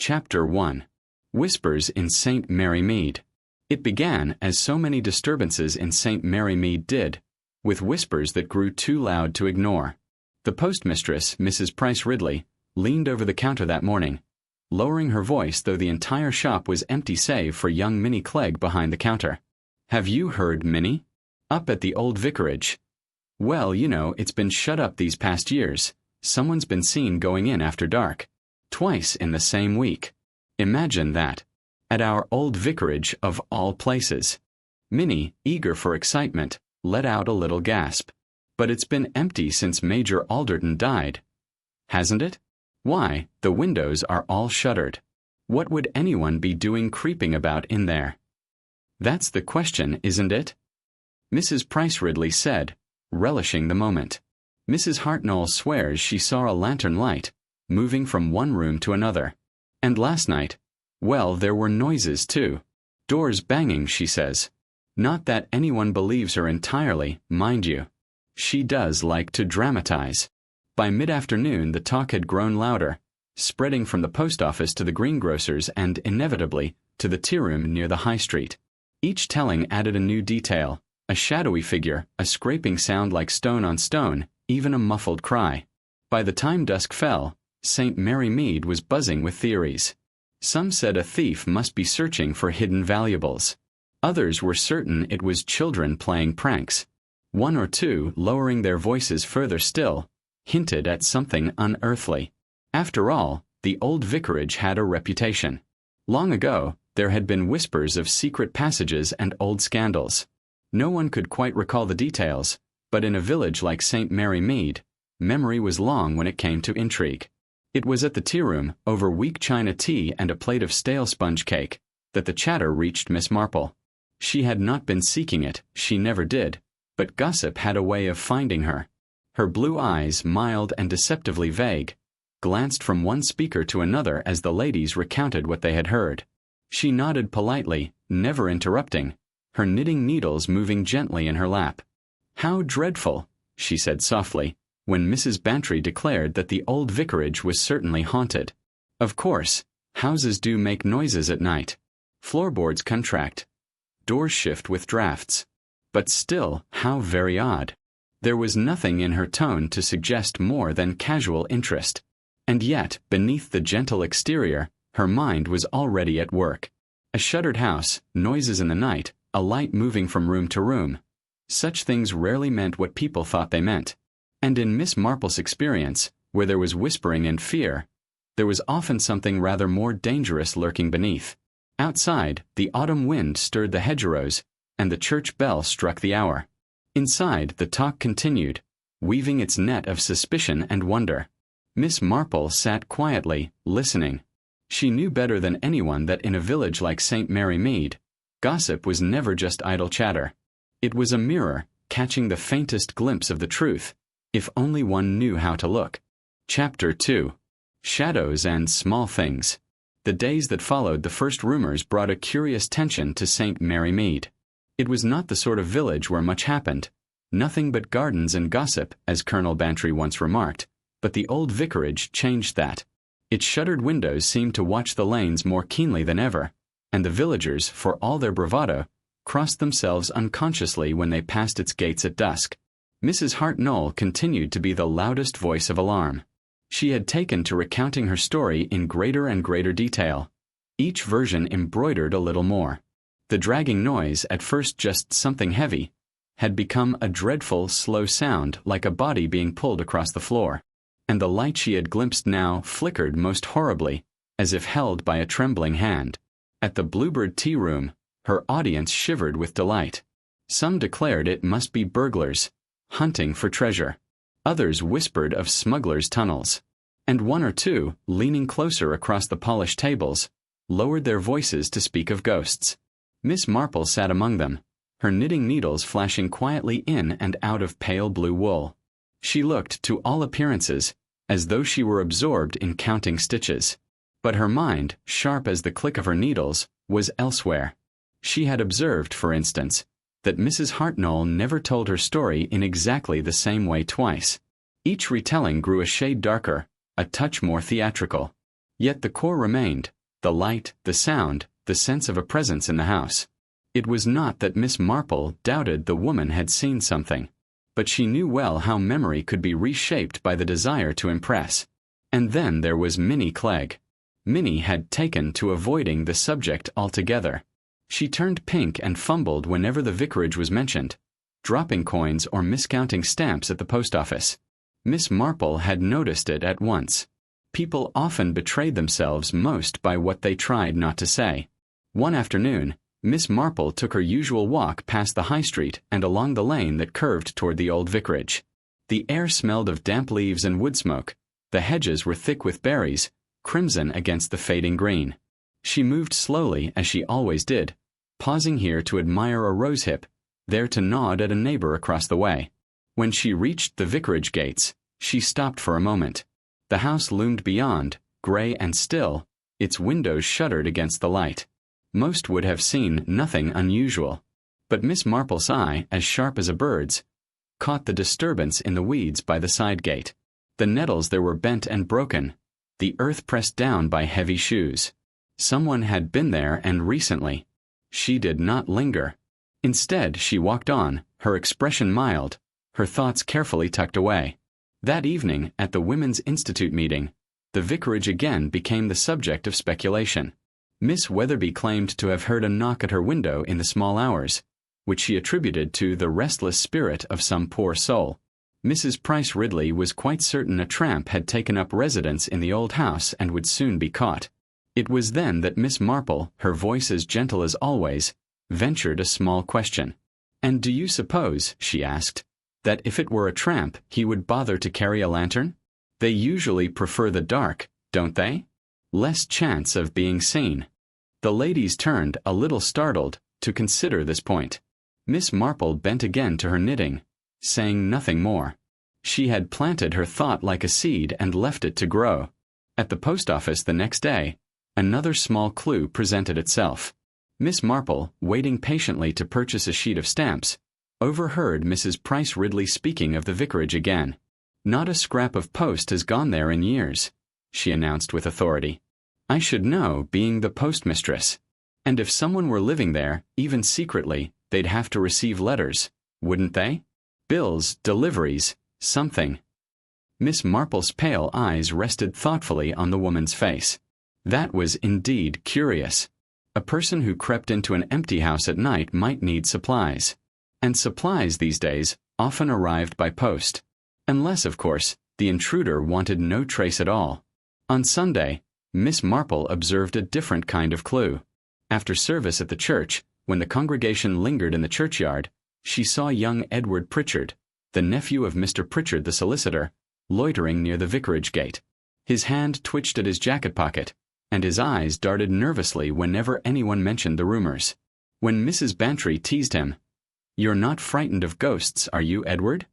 Chapter 1. Whispers in St. Mary Mead. It began, as so many disturbances in St. Mary Mead did, with whispers that grew too loud to ignore. The postmistress, Mrs. Price Ridley, leaned over the counter that morning, lowering her voice though the entire shop was empty save for young Minnie Clegg behind the counter. "Have you heard, Minnie? Up at the old vicarage. Well, you know, it's been shut up these past years. Someone's been seen going in after dark. Twice in the same week. Imagine that. At our old vicarage of all places." Minnie, eager for excitement, let out a little gasp. "But it's been empty since Major Alderton died. Hasn't it? Why, the windows are all shuttered. What would anyone be doing creeping about in there?" "That's the question, isn't it?" Mrs. Price Ridley said, relishing the moment. "Mrs. Hartnell swears she saw a lantern light, moving from one room to another. And last night, well, there were noises too. Doors banging, she says. Not that anyone believes her entirely, mind you. She does like to dramatize." By mid-afternoon the talk had grown louder, spreading from the post office to the greengrocer's and, inevitably, to the tea room near the High Street. Each telling added a new detail, a shadowy figure, a scraping sound like stone on stone, even a muffled cry. By the time dusk fell, St. Mary Mead was buzzing with theories. Some said a thief must be searching for hidden valuables. Others were certain it was children playing pranks. One or two, lowering their voices further still, hinted at something unearthly. After all, the old vicarage had a reputation. Long ago, there had been whispers of secret passages and old scandals. No one could quite recall the details, but in a village like St. Mary Mead, memory was long when it came to intrigue. It was at the tea room, over weak china tea and a plate of stale sponge cake, that the chatter reached Miss Marple. She had not been seeking it, she never did, but gossip had a way of finding her. Her blue eyes, mild and deceptively vague, glanced from one speaker to another as the ladies recounted what they had heard. She nodded politely, never interrupting, her knitting needles moving gently in her lap. "How dreadful," she said softly, when Mrs. Bantry declared that the old vicarage was certainly haunted. "Of course, houses do make noises at night. Floorboards contract. Doors shift with drafts. But still, how very odd." There was nothing in her tone to suggest more than casual interest. And yet, beneath the gentle exterior, her mind was already at work. A shuttered house, noises in the night, a light moving from room to room. Such things rarely meant what people thought they meant. And in Miss Marple's experience, where there was whispering and fear, there was often something rather more dangerous lurking beneath. Outside, the autumn wind stirred the hedgerows, and the church bell struck the hour. Inside, the talk continued, weaving its net of suspicion and wonder. Miss Marple sat quietly, listening. She knew better than anyone that in a village like St. Mary Mead, gossip was never just idle chatter. It was a mirror, catching the faintest glimpse of the truth, if only one knew how to look. Chapter 2. Shadows and Small Things. The days that followed the first rumors brought a curious tension to St. Mary Mead. It was not the sort of village where much happened, nothing but gardens and gossip, as Colonel Bantry once remarked, but the old vicarage changed that. Its shuttered windows seemed to watch the lanes more keenly than ever, and the villagers, for all their bravado, crossed themselves unconsciously when they passed its gates at dusk. Mrs. Hartnell continued to be the loudest voice of alarm. She had taken to recounting her story in greater and greater detail, each version embroidered a little more. The dragging noise, at first just something heavy, had become a dreadful, slow sound like a body being pulled across the floor, and the light she had glimpsed now flickered most horribly, as if held by a trembling hand. At the Bluebird Tea Room, her audience shivered with delight. Some declared it must be burglars, hunting for treasure. Others whispered of smugglers' tunnels. And one or two, leaning closer across the polished tables, lowered their voices to speak of ghosts. Miss Marple sat among them, her knitting needles flashing quietly in and out of pale blue wool. She looked, to all appearances, as though she were absorbed in counting stitches. But her mind, sharp as the click of her needles, was elsewhere. She had observed, for instance, that Mrs. Hartnell never told her story in exactly the same way twice. Each retelling grew a shade darker, a touch more theatrical. Yet the core remained: the light, the sound, the sense of a presence in the house. It was not that Miss Marple doubted the woman had seen something, but she knew well how memory could be reshaped by the desire to impress. And then there was Minnie Clegg. Minnie had taken to avoiding the subject altogether. She turned pink and fumbled whenever the vicarage was mentioned, dropping coins or miscounting stamps at the post office. Miss Marple had noticed it at once. People often betrayed themselves most by what they tried not to say. One afternoon, Miss Marple took her usual walk past the high street and along the lane that curved toward the old vicarage. The air smelled of damp leaves and wood smoke. The hedges were thick with berries, crimson against the fading green. She moved slowly, as she always did, pausing here to admire a rosehip, there to nod at a neighbor across the way. When she reached the vicarage gates, she stopped for a moment. The house loomed beyond, gray and still, its windows shuttered against the light. Most would have seen nothing unusual. But Miss Marple's eye, as sharp as a bird's, caught the disturbance in the weeds by the side gate. The nettles there were bent and broken, the earth pressed down by heavy shoes. Someone had been there, and recently. She did not linger. Instead, she walked on, her expression mild, her thoughts carefully tucked away. That evening, at the Women's Institute meeting, the vicarage again became the subject of speculation. Miss Weatherby claimed to have heard a knock at her window in the small hours, which she attributed to the restless spirit of some poor soul. Mrs. Price Ridley was quite certain a tramp had taken up residence in the old house and would soon be caught. It was then that Miss Marple, her voice as gentle as always, ventured a small question. "And do you suppose," she asked, "that if it were a tramp he would bother to carry a lantern? They usually prefer the dark, don't they? Less chance of being seen." The ladies turned, a little startled, to consider this point. Miss Marple bent again to her knitting, saying nothing more. She had planted her thought like a seed and left it to grow. At the post office the next day, another small clue presented itself. Miss Marple, waiting patiently to purchase a sheet of stamps, overheard Mrs. Price Ridley speaking of the vicarage again. "Not a scrap of post has gone there in years," she announced with authority. "I should know, being the postmistress. And if someone were living there, even secretly, they'd have to receive letters, wouldn't they? Bills, deliveries, something." Miss Marple's pale eyes rested thoughtfully on the woman's face. That was indeed curious. A person who crept into an empty house at night might need supplies. And supplies these days often arrived by post. Unless, of course, the intruder wanted no trace at all. On Sunday, Miss Marple observed a different kind of clue. After service at the church, when the congregation lingered in the churchyard, she saw young Edward Pritchard, the nephew of Mr. Pritchard the solicitor, loitering near the vicarage gate. His hand twitched at his jacket pocket, and his eyes darted nervously whenever anyone mentioned the rumors. When Mrs. Bantry teased him, "You're not frightened of ghosts, are you, Edward?"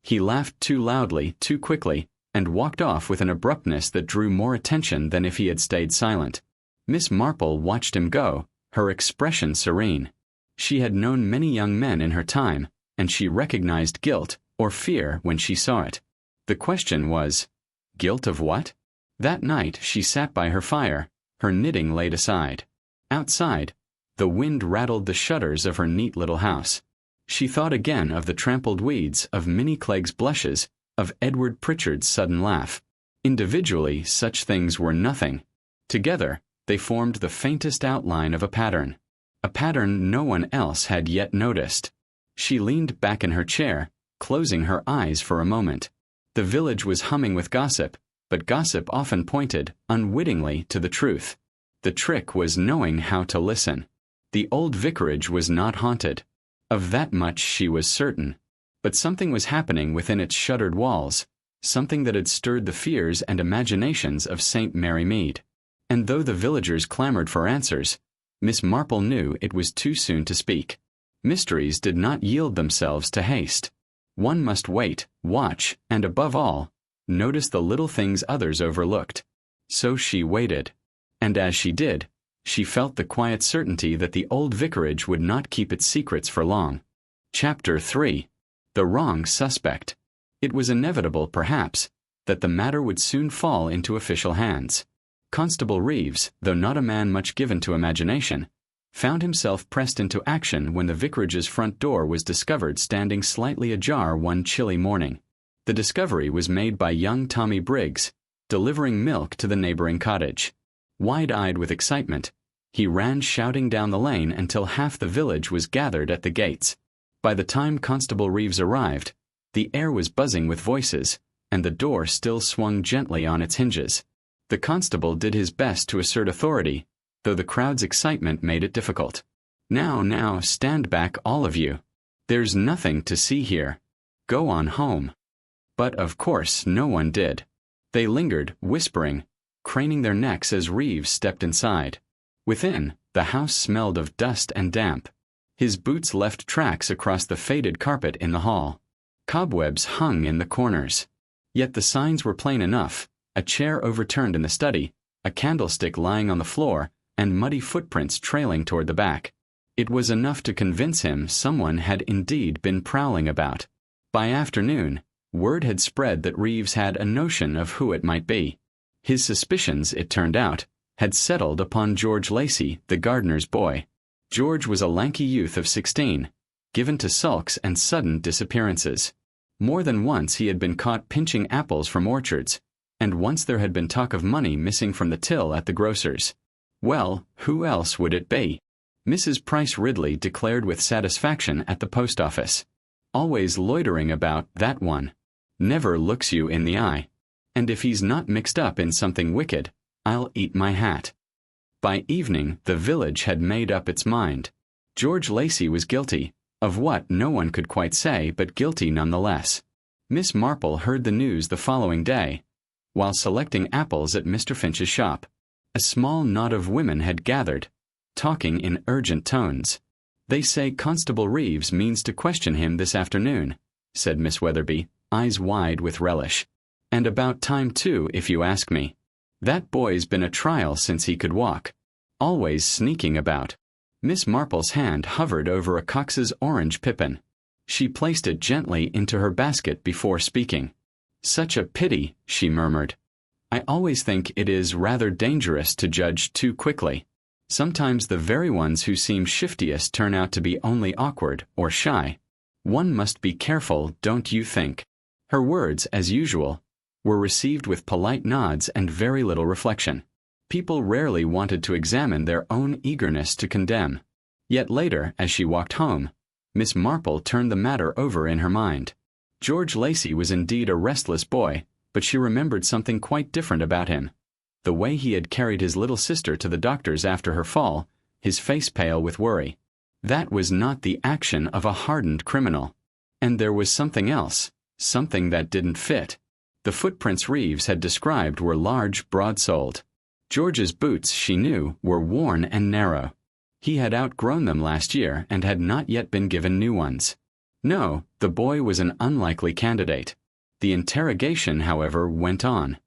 he laughed too loudly, too quickly, and walked off with an abruptness that drew more attention than if he had stayed silent. Miss Marple watched him go, her expression serene. She had known many young men in her time, and she recognized guilt or fear when she saw it. The question was, guilt of what? That night she sat by her fire, her knitting laid aside. Outside, the wind rattled the shutters of her neat little house. She thought again of the trampled weeds, of Minnie Clegg's blushes, of Edward Pritchard's sudden laugh. Individually, such things were nothing. Together, they formed the faintest outline of a pattern no one else had yet noticed. She leaned back in her chair, closing her eyes for a moment. The village was humming with gossip, but gossip often pointed, unwittingly, to the truth. The trick was knowing how to listen. The old vicarage was not haunted. Of that much she was certain. But something was happening within its shuttered walls, something that had stirred the fears and imaginations of St. Mary Mead. And though the villagers clamored for answers, Miss Marple knew it was too soon to speak. Mysteries did not yield themselves to haste. One must wait, watch, and above all, notice the little things others overlooked. So she waited. And as she did, she felt the quiet certainty that the old vicarage would not keep its secrets for long. Chapter 3. The Wrong Suspect. It was inevitable, perhaps, that the matter would soon fall into official hands. Constable Reeves, though not a man much given to imagination, found himself pressed into action when the vicarage's front door was discovered standing slightly ajar one chilly morning. The discovery was made by young Tommy Briggs, delivering milk to the neighboring cottage. Wide-eyed with excitement, he ran shouting down the lane until half the village was gathered at the gates. By the time Constable Reeves arrived, the air was buzzing with voices, and the door still swung gently on its hinges. The constable did his best to assert authority, though the crowd's excitement made it difficult. Now, stand back all of you. There's nothing to see here. Go on home." But of course no one did. They lingered, whispering, craning their necks as Reeves stepped inside. Within, the house smelled of dust and damp. His boots left tracks across the faded carpet in the hall. Cobwebs hung in the corners. Yet the signs were plain enough: a chair overturned in the study, a candlestick lying on the floor, and muddy footprints trailing toward the back. It was enough to convince him someone had indeed been prowling about. By afternoon, word had spread that Reeves had a notion of who it might be. His suspicions, it turned out, had settled upon George Lacey, the gardener's boy. George was a lanky youth of 16, given to sulks and sudden disappearances. More than once he had been caught pinching apples from orchards, and once there had been talk of money missing from the till at the grocer's. Well, who else would it be? Mrs. Price Ridley declared with satisfaction at the post office. Always loitering about, that one. Never looks you in the eye. And if he's not mixed up in something wicked, I'll eat my hat. By evening, the village had made up its mind. George Lacey was guilty, of what no one could quite say, but guilty nonetheless. Miss Marple heard the news the following day, while selecting apples at Mr. Finch's shop. A small knot of women had gathered, talking in urgent tones. "They say Constable Reeves means to question him this afternoon," said Miss Weatherby, eyes wide with relish. "And about time too, if you ask me. That boy's been a trial since he could walk. Always sneaking about." Miss Marple's hand hovered over a Cox's orange pippin. She placed it gently into her basket before speaking. "Such a pity," she murmured. "I always think it is rather dangerous to judge too quickly. Sometimes the very ones who seem shiftiest turn out to be only awkward or shy. One must be careful, don't you think?" Her words, as usual, were received with polite nods and very little reflection. People rarely wanted to examine their own eagerness to condemn. Yet later, as she walked home, Miss Marple turned the matter over in her mind. George Lacey was indeed a restless boy, but she remembered something quite different about him. The way he had carried his little sister to the doctor's after her fall, his face pale with worry. That was not the action of a hardened criminal. And there was something else, something that didn't fit. The footprints Reeves had described were large, broad-soled. George's boots, she knew, were worn and narrow. He had outgrown them last year and had not yet been given new ones. No, the boy was an unlikely candidate. The interrogation, however, went on.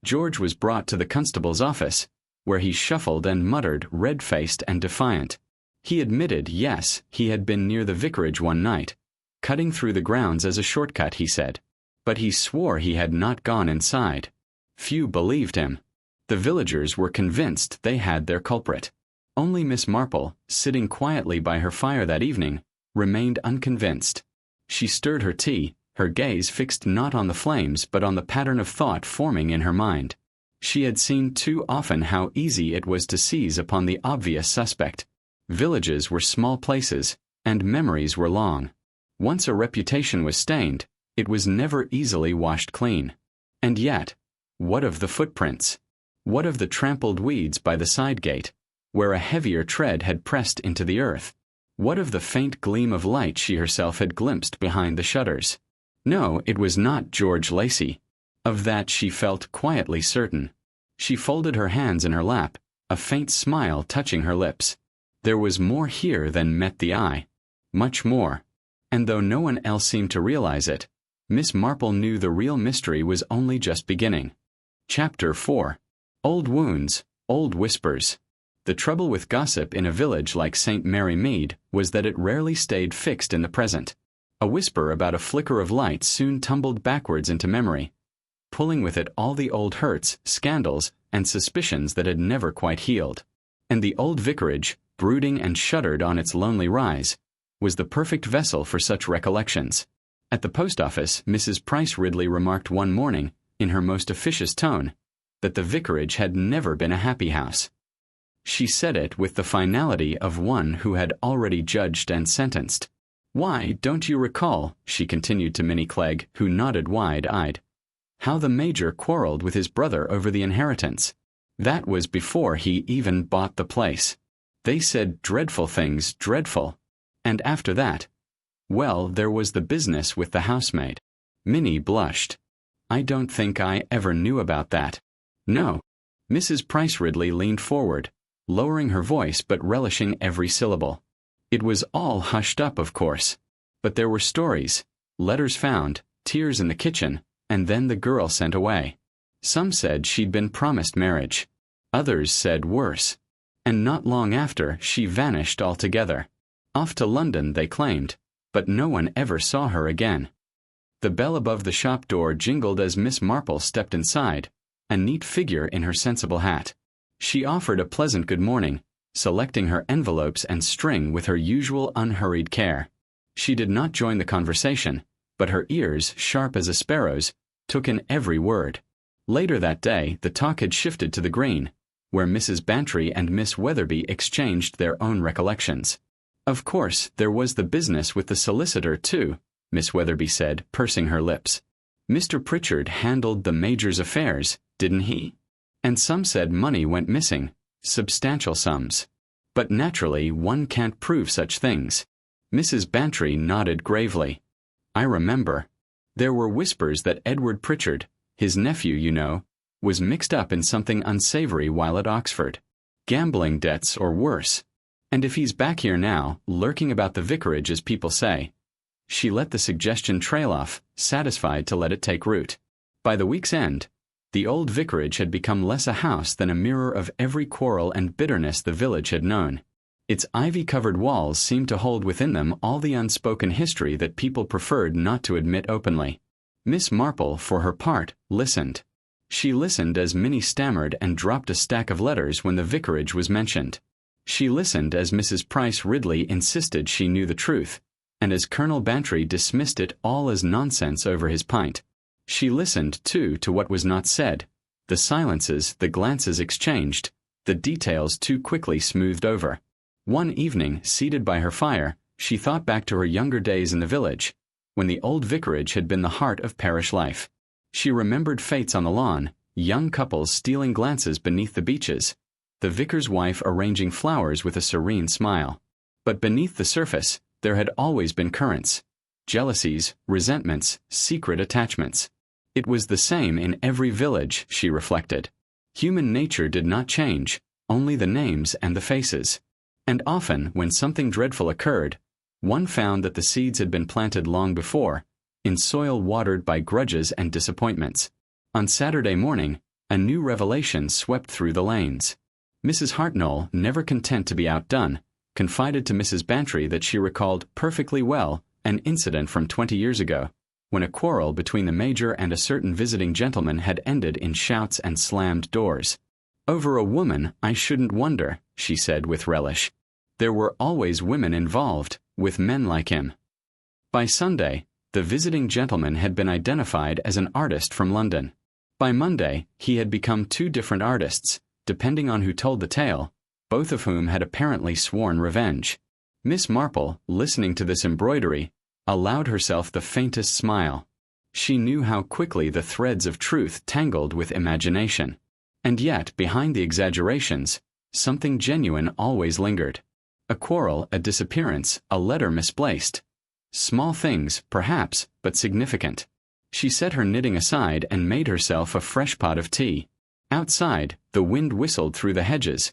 George was brought to the constable's office, where he shuffled and muttered, red-faced and defiant. He admitted, yes, he had been near the vicarage one night, cutting through the grounds as a shortcut, he said. But he swore he had not gone inside. Few believed him. The villagers were convinced they had their culprit. Only Miss Marple, sitting quietly by her fire that evening, remained unconvinced. She stirred her tea, her gaze fixed not on the flames but on the pattern of thought forming in her mind. She had seen too often how easy it was to seize upon the obvious suspect. Villages were small places, and memories were long. Once a reputation was stained, it was never easily washed clean. And yet, what of the footprints? What of the trampled weeds by the side gate, where a heavier tread had pressed into the earth? What of the faint gleam of light she herself had glimpsed behind the shutters? No, it was not George Lacey. Of that she felt quietly certain. She folded her hands in her lap, a faint smile touching her lips. There was more here than met the eye. Much more. And though no one else seemed to realize it, Miss Marple knew the real mystery was only just beginning. Chapter 4. Old Wounds, Old Whispers. The trouble with gossip in a village like St. Mary Mead was that it rarely stayed fixed in the present. A whisper about a flicker of light soon tumbled backwards into memory, pulling with it all the old hurts, scandals, and suspicions that had never quite healed. And the old vicarage, brooding and shuddered on its lonely rise, was the perfect vessel for such recollections. At the post office, Mrs. Price Ridley remarked one morning, in her most officious tone, that the vicarage had never been a happy house. She said it with the finality of one who had already judged and sentenced. "Why, don't you recall," she continued to Minnie Clegg, who nodded wide-eyed, "how the Major quarreled with his brother over the inheritance? That was before he even bought the place. They said dreadful things, dreadful. And after that, well, there was the business with the housemaid." Minnie blushed. "I don't think I ever knew about that." "No." Mrs. Price Ridley leaned forward, lowering her voice but relishing every syllable. "It was all hushed up, of course. But there were stories, letters found, tears in the kitchen, and then the girl sent away. Some said she'd been promised marriage. Others said worse. And not long after, she vanished altogether. Off to London, they claimed, but no one ever saw her again." The bell above the shop door jingled as Miss Marple stepped inside, a neat figure in her sensible hat. She offered a pleasant good morning, selecting her envelopes and string with her usual unhurried care. She did not join the conversation, but her ears, sharp as a sparrow's, took in every word. Later that day, the talk had shifted to the Green, where Mrs. Bantry and Miss Weatherby exchanged their own recollections. "Of course, there was the business with the solicitor, too," Miss Weatherby said, pursing her lips. "Mr. Pritchard handled the Major's affairs, didn't he? And some said money went missing, substantial sums. But naturally, one can't prove such things." Mrs. Bantry nodded gravely. "I remember. There were whispers that Edward Pritchard, his nephew, you know, was mixed up in something unsavory while at Oxford. Gambling debts or worse. And if he's back here now, lurking about the vicarage as people say." She let the suggestion trail off, satisfied to let it take root. By the week's end, the old vicarage had become less a house than a mirror of every quarrel and bitterness the village had known. Its ivy-covered walls seemed to hold within them all the unspoken history that people preferred not to admit openly. Miss Marple, for her part, listened. She listened as Minnie stammered and dropped a stack of letters when the vicarage was mentioned. She listened as Mrs. Price Ridley insisted she knew the truth, and as Colonel Bantry dismissed it all as nonsense over his pint. She listened, too, to what was not said, the silences, the glances exchanged, the details too quickly smoothed over. One evening, seated by her fire, she thought back to her younger days in the village, when the old vicarage had been the heart of parish life. She remembered fêtes on the lawn, young couples stealing glances beneath the beeches, the vicar's wife arranging flowers with a serene smile. But beneath the surface, there had always been currents. Jealousies, resentments, secret attachments. It was the same in every village, she reflected. Human nature did not change, only the names and the faces. And often, when something dreadful occurred, one found that the seeds had been planted long before, in soil watered by grudges and disappointments. On Saturday morning, a new revelation swept through the lanes. Mrs. Hartnell, never content to be outdone, confided to Mrs. Bantry that she recalled perfectly well an incident from 20 years ago, when a quarrel between the Major and a certain visiting gentleman had ended in shouts and slammed doors. "Over a woman, I shouldn't wonder," she said with relish. There were always women involved, with men like him. By Sunday, the visiting gentleman had been identified as an artist from London. By Monday, he had become two different artists, depending on who told the tale, both of whom had apparently sworn revenge. Miss Marple, listening to this embroidery, allowed herself the faintest smile. She knew how quickly the threads of truth tangled with imagination. And yet, behind the exaggerations, something genuine always lingered. A quarrel, a disappearance, a letter misplaced. Small things, perhaps, but significant. She set her knitting aside and made herself a fresh pot of tea. Outside, the wind whistled through the hedges,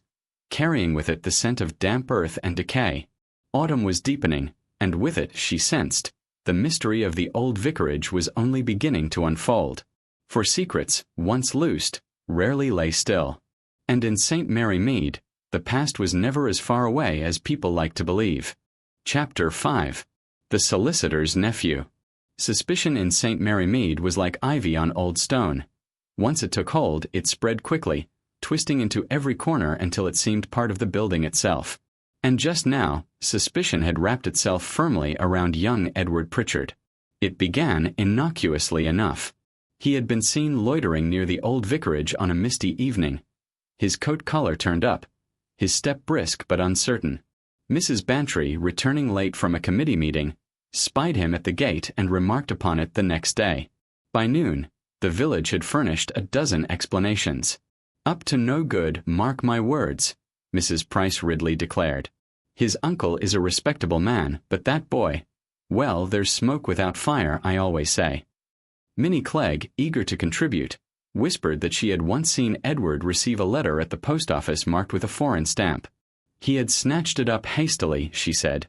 carrying with it the scent of damp earth and decay. Autumn was deepening, and with it, she sensed, the mystery of the old vicarage was only beginning to unfold. For secrets, once loosed, rarely lay still. And in St. Mary Mead, the past was never as far away as people like to believe. Chapter 5. The Solicitor's Nephew. Suspicion in St. Mary Mead was like ivy on old stone. Once it took hold, it spread quickly, twisting into every corner until it seemed part of the building itself. And just now, suspicion had wrapped itself firmly around young Edward Pritchard. It began innocuously enough. He had been seen loitering near the old vicarage on a misty evening, his coat collar turned up, his step brisk but uncertain. Mrs. Bantry, returning late from a committee meeting, spied him at the gate and remarked upon it the next day. By noon, the village had furnished a dozen explanations. "Up to no good, mark my words," Mrs. Price Ridley declared. "His uncle is a respectable man, but that boy, well, there's smoke without fire, I always say." Minnie Clegg, eager to contribute, whispered that she had once seen Edward receive a letter at the post office marked with a foreign stamp. He had snatched it up hastily, she said,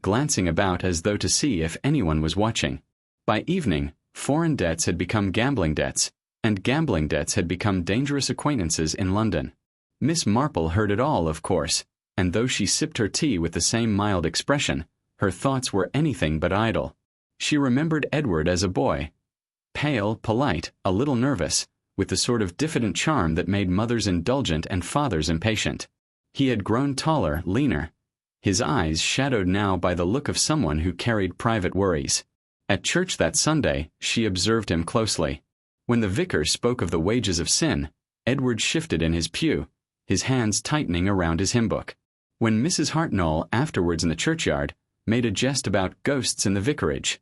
glancing about as though to see if anyone was watching. By evening, foreign debts had become gambling debts, and gambling debts had become dangerous acquaintances in London. Miss Marple heard it all, of course, and though she sipped her tea with the same mild expression, her thoughts were anything but idle. She remembered Edward as a boy, pale, polite, a little nervous, with the sort of diffident charm that made mothers indulgent and fathers impatient. He had grown taller, leaner, his eyes shadowed now by the look of someone who carried private worries. At church that Sunday, she observed him closely. When the vicar spoke of the wages of sin, Edward shifted in his pew, his hands tightening around his hymn book. When Mrs. Hartnell, afterwards in the churchyard, made a jest about ghosts in the vicarage,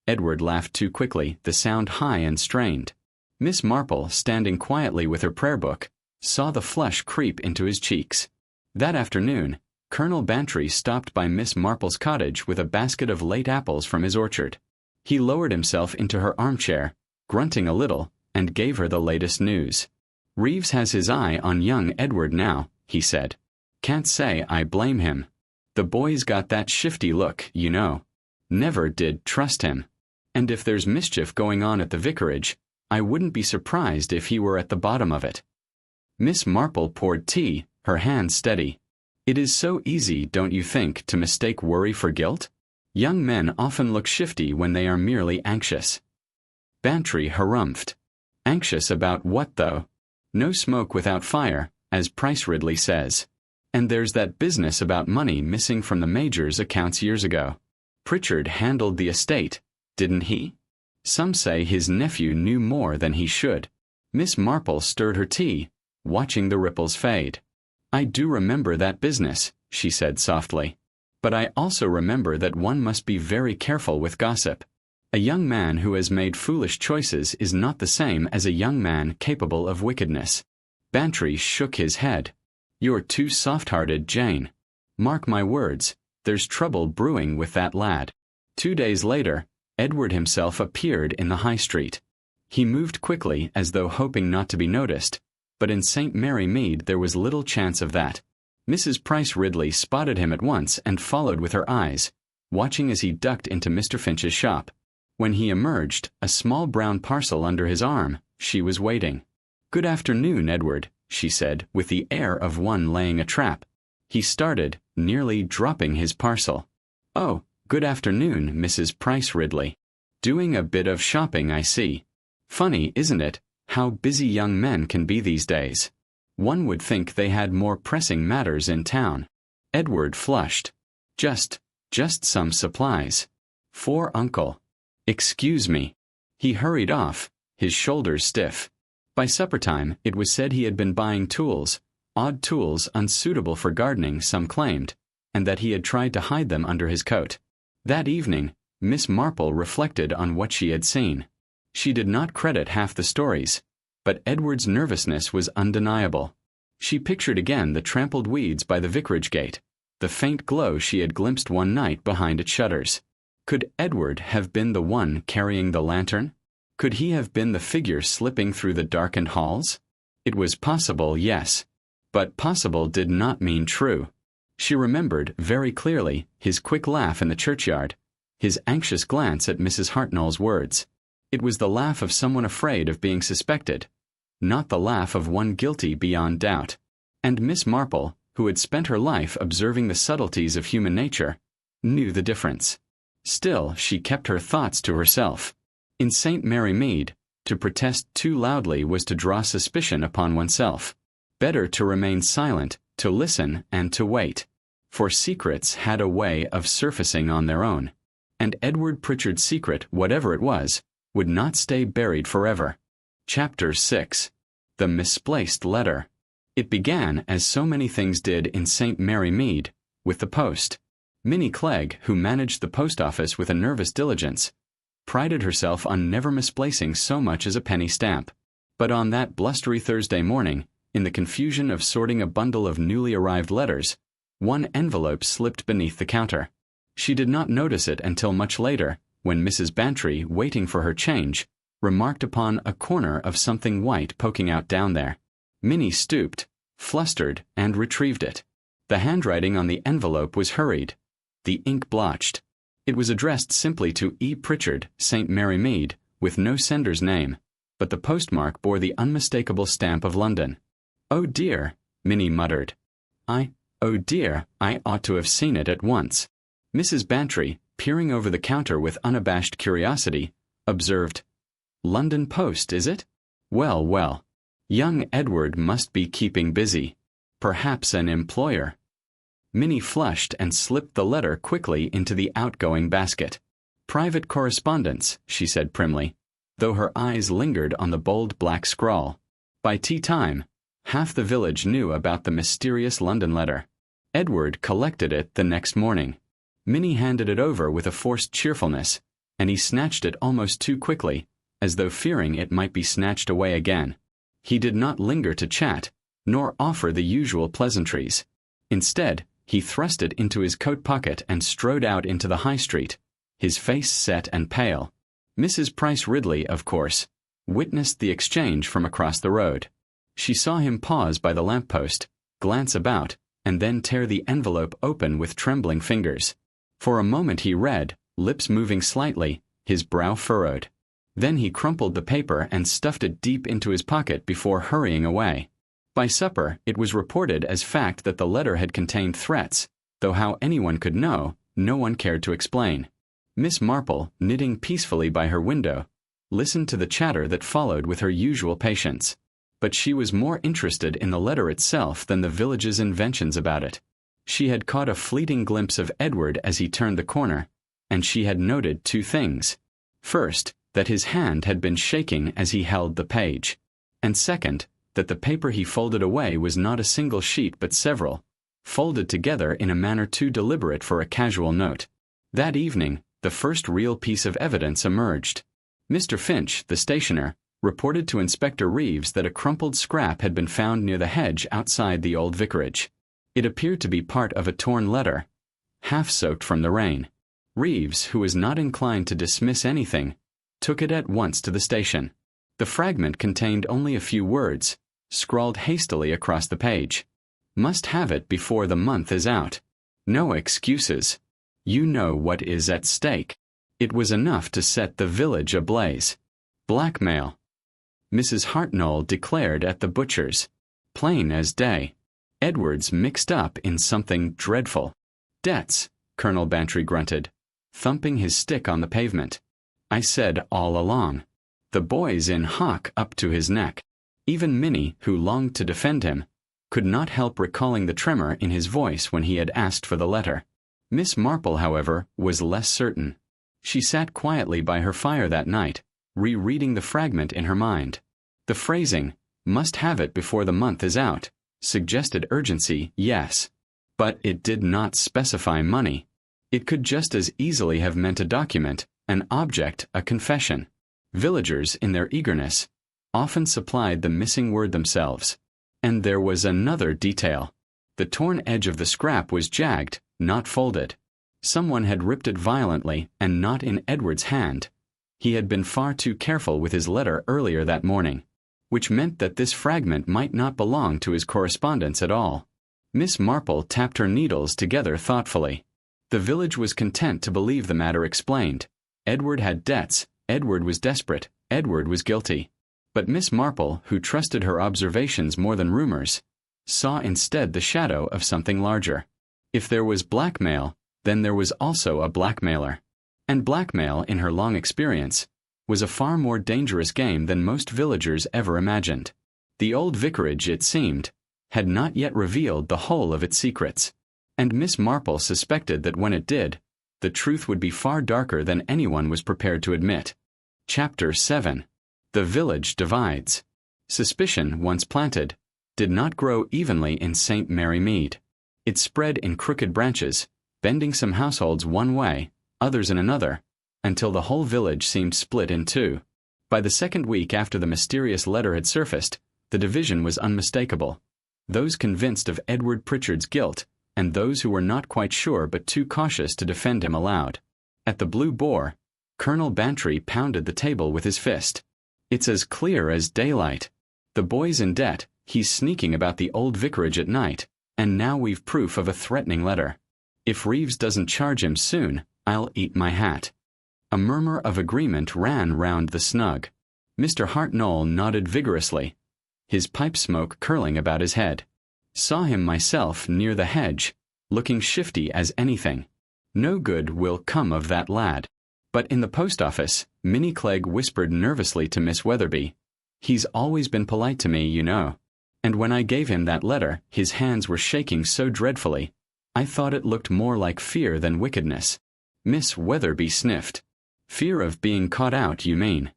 Edward laughed too quickly, the sound high and strained. Miss Marple, standing quietly with her prayer book, saw the flush creep into his cheeks. That afternoon, Colonel Bantry stopped by Miss Marple's cottage with a basket of late apples from his orchard. He lowered himself into her armchair, grunting a little, and gave her the latest news. "Reeves has his eye on young Edward now," he said. "Can't say I blame him. The boy's got that shifty look, you know. Never did trust him. And if there's mischief going on at the vicarage, I wouldn't be surprised if he were at the bottom of it." Miss Marple poured tea, her hand steady. "It is so easy, don't you think, to mistake worry for guilt? Young men often look shifty when they are merely anxious." Bantry harumphed. "Anxious about what, though? No smoke without fire, as Price Ridley says. And there's that business about money missing from the Major's accounts years ago. Pritchard handled the estate, didn't he? Some say his nephew knew more than he should." Miss Marple stirred her tea, watching the ripples fade. "I do remember that business," she said softly. "But I also remember that one must be very careful with gossip. A young man who has made foolish choices is not the same as a young man capable of wickedness." Bantry shook his head. "You're too soft-hearted, Jane. Mark my words, there's trouble brewing with that lad." 2 days later, Edward himself appeared in the High Street. He moved quickly as though hoping not to be noticed, but in St. Mary Mead there was little chance of that. Mrs. Price Ridley spotted him at once and followed with her eyes, watching as he ducked into Mr. Finch's shop. When he emerged, a small brown parcel under his arm, she was waiting. "Good afternoon, Edward," she said, with the air of one laying a trap. He started, nearly dropping his parcel. "Oh, good afternoon, Mrs. Price Ridley. Doing a bit of shopping, I see. Funny, isn't it, how busy young men can be these days? One would think they had more pressing matters in town." Edward flushed. Just some supplies. For Uncle. "Excuse me." He hurried off, his shoulders stiff. By supper time, it was said he had been buying tools, odd tools unsuitable for gardening, some claimed, and that he had tried to hide them under his coat. That evening, Miss Marple reflected on what she had seen. She did not credit half the stories, but Edward's nervousness was undeniable. She pictured again the trampled weeds by the vicarage gate, the faint glow she had glimpsed one night behind its shutters. Could Edward have been the one carrying the lantern? Could he have been the figure slipping through the darkened halls? It was possible, yes. But possible did not mean true. She remembered, very clearly, his quick laugh in the churchyard, his anxious glance at Mrs. Hartnell's words. It was the laugh of someone afraid of being suspected, not the laugh of one guilty beyond doubt. And Miss Marple, who had spent her life observing the subtleties of human nature, knew the difference. Still, she kept her thoughts to herself. In St. Mary Mead, to protest too loudly was to draw suspicion upon oneself. Better to remain silent, to listen, and to wait. For secrets had a way of surfacing on their own. And Edward Pritchard's secret, whatever it was, would not stay buried forever. Chapter 6. The Misplaced Letter. It began, as so many things did in St. Mary Mead, with the post. Minnie Clegg, who managed the post office with a nervous diligence, prided herself on never misplacing so much as a penny stamp. But on that blustery Thursday morning, in the confusion of sorting a bundle of newly arrived letters, one envelope slipped beneath the counter. She did not notice it until much later, when Mrs. Bantry, waiting for her change, remarked upon a corner of something white poking out down there. Minnie stooped, flustered, and retrieved it. The handwriting on the envelope was hurried, the ink blotched. It was addressed simply to E. Pritchard, St. Mary Mead, with no sender's name, but the postmark bore the unmistakable stamp of London. "Oh dear," Minnie muttered. Oh dear, I ought to have seen it at once." Mrs. Bantry, peering over the counter with unabashed curiosity, observed, "London Post, is it? Well, well. Young Edward must be keeping busy. Perhaps an employer." Minnie flushed and slipped the letter quickly into the outgoing basket. "Private correspondence," she said primly, though her eyes lingered on the bold black scrawl. By tea time, half the village knew about the mysterious London letter. Edward collected it the next morning. Minnie handed it over with a forced cheerfulness, and he snatched it almost too quickly, as though fearing it might be snatched away again. He did not linger to chat, nor offer the usual pleasantries. Instead, he thrust it into his coat pocket and strode out into the high street, his face set and pale. Mrs. Price Ridley, of course, witnessed the exchange from across the road. She saw him pause by the lamp-post, glance about, and then tear the envelope open with trembling fingers. For a moment he read, lips moving slightly, his brow furrowed. Then he crumpled the paper and stuffed it deep into his pocket before hurrying away. By supper, it was reported as fact that the letter had contained threats, though how anyone could know, no one cared to explain. Miss Marple, knitting peacefully by her window, listened to the chatter that followed with her usual patience. But she was more interested in the letter itself than the village's inventions about it. She had caught a fleeting glimpse of Edward as he turned the corner, and she had noted two things. First, that his hand had been shaking as he held the page, and second, that the paper he folded away was not a single sheet but several, folded together in a manner too deliberate for a casual note. That evening, the first real piece of evidence emerged. Mr. Finch, the stationer, reported to Inspector Reeves that a crumpled scrap had been found near the hedge outside the old vicarage. It appeared to be part of a torn letter, half soaked from the rain. Reeves, who was not inclined to dismiss anything, took it at once to the station. The fragment contained only a few words, scrawled hastily across the page. "Must have it before the month is out. No excuses. You know what is at stake." It was enough to set the village ablaze. Blackmail. Mrs. Hartnell declared at the butcher's, plain as day. Edward's mixed up in something dreadful. "Debts," Colonel Bantry grunted, thumping his stick on the pavement. "I said all along. The boy's in hock up to his neck." Even Minnie, who longed to defend him, could not help recalling the tremor in his voice when he had asked for the letter. Miss Marple, however, was less certain. She sat quietly by her fire that night, rereading the fragment in her mind. The phrasing, "must have it before the month is out," suggested urgency, yes, but it did not specify money. It could just as easily have meant a document, an object, a confession. Villagers, in their eagerness, often supplied the missing word themselves. And there was another detail. The torn edge of the scrap was jagged, not folded. Someone had ripped it violently, and not in Edward's hand. He had been far too careful with his letter earlier that morning, which meant that this fragment might not belong to his correspondence at all. Miss Marple tapped her needles together thoughtfully. The village was content to believe the matter explained. Edward had debts, Edward was desperate, Edward was guilty. But Miss Marple, who trusted her observations more than rumors, saw instead the shadow of something larger. If there was blackmail, then there was also a blackmailer. And blackmail, in her long experience, was a far more dangerous game than most villagers ever imagined. The old vicarage, it seemed, had not yet revealed the whole of its secrets, and Miss Marple suspected that when it did, the truth would be far darker than anyone was prepared to admit. Chapter 7. The Village Divides. Suspicion, once planted, did not grow evenly in St. Mary Mead. It spread in crooked branches, bending some households one way, others in another, until the whole village seemed split in two. By the second week after the mysterious letter had surfaced, the division was unmistakable. Those convinced of Edward Pritchard's guilt, and those who were not quite sure but too cautious to defend him aloud. At the Blue Boar, Colonel Bantry pounded the table with his fist. "It's as clear as daylight. The boy's in debt, he's sneaking about the old vicarage at night, and now we've proof of a threatening letter. If Reeves doesn't charge him soon, I'll eat my hat." A murmur of agreement ran round the snug. Mr. Hartnell nodded vigorously, his pipe smoke curling about his head. "Saw him myself near the hedge, looking shifty as anything. No good will come of that lad." But in the post office, Minnie Clegg whispered nervously to Miss Weatherby, "He's always been polite to me, you know. And when I gave him that letter, his hands were shaking so dreadfully, I thought it looked more like fear than wickedness." Miss Weatherby sniffed. "Fear of being caught out, you mean?"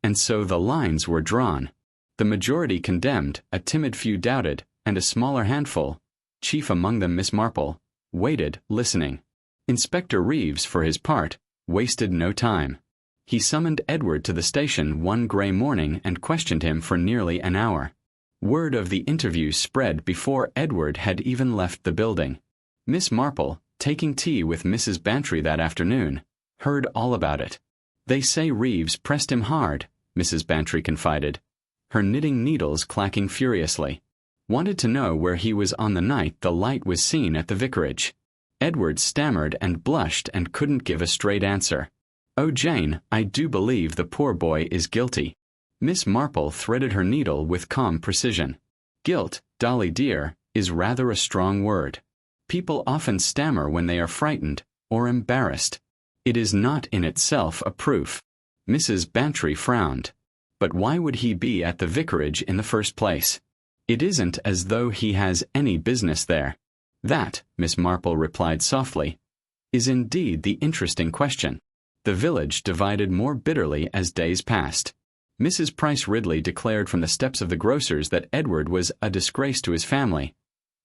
And so the lines were drawn. The majority condemned, a timid few doubted, and a smaller handful, chief among them Miss Marple, waited, listening. Inspector Reeves, for his part, wasted no time. He summoned Edward to the station one grey morning and questioned him for nearly an hour. Word of the interview spread before Edward had even left the building. Miss Marple, taking tea with Mrs. Bantry that afternoon, heard all about it. "They say Reeves pressed him hard," Mrs. Bantry confided, her knitting needles clacking furiously. "Wanted to know where he was on the night the light was seen at the vicarage." Edward stammered and blushed and couldn't give a straight answer. "Oh, Jane, I do believe the poor boy is guilty." Miss Marple threaded her needle with calm precision. "Guilt, Dolly dear, is rather a strong word. People often stammer when they are frightened or embarrassed. It is not in itself a proof." Mrs. Bantry frowned. "But why would he be at the vicarage in the first place? It isn't as though he has any business there." "That," Miss Marple replied softly, "is indeed the interesting question." The village divided more bitterly as days passed. Mrs. Price Ridley declared from the steps of the grocer's that Edward was a disgrace to his family,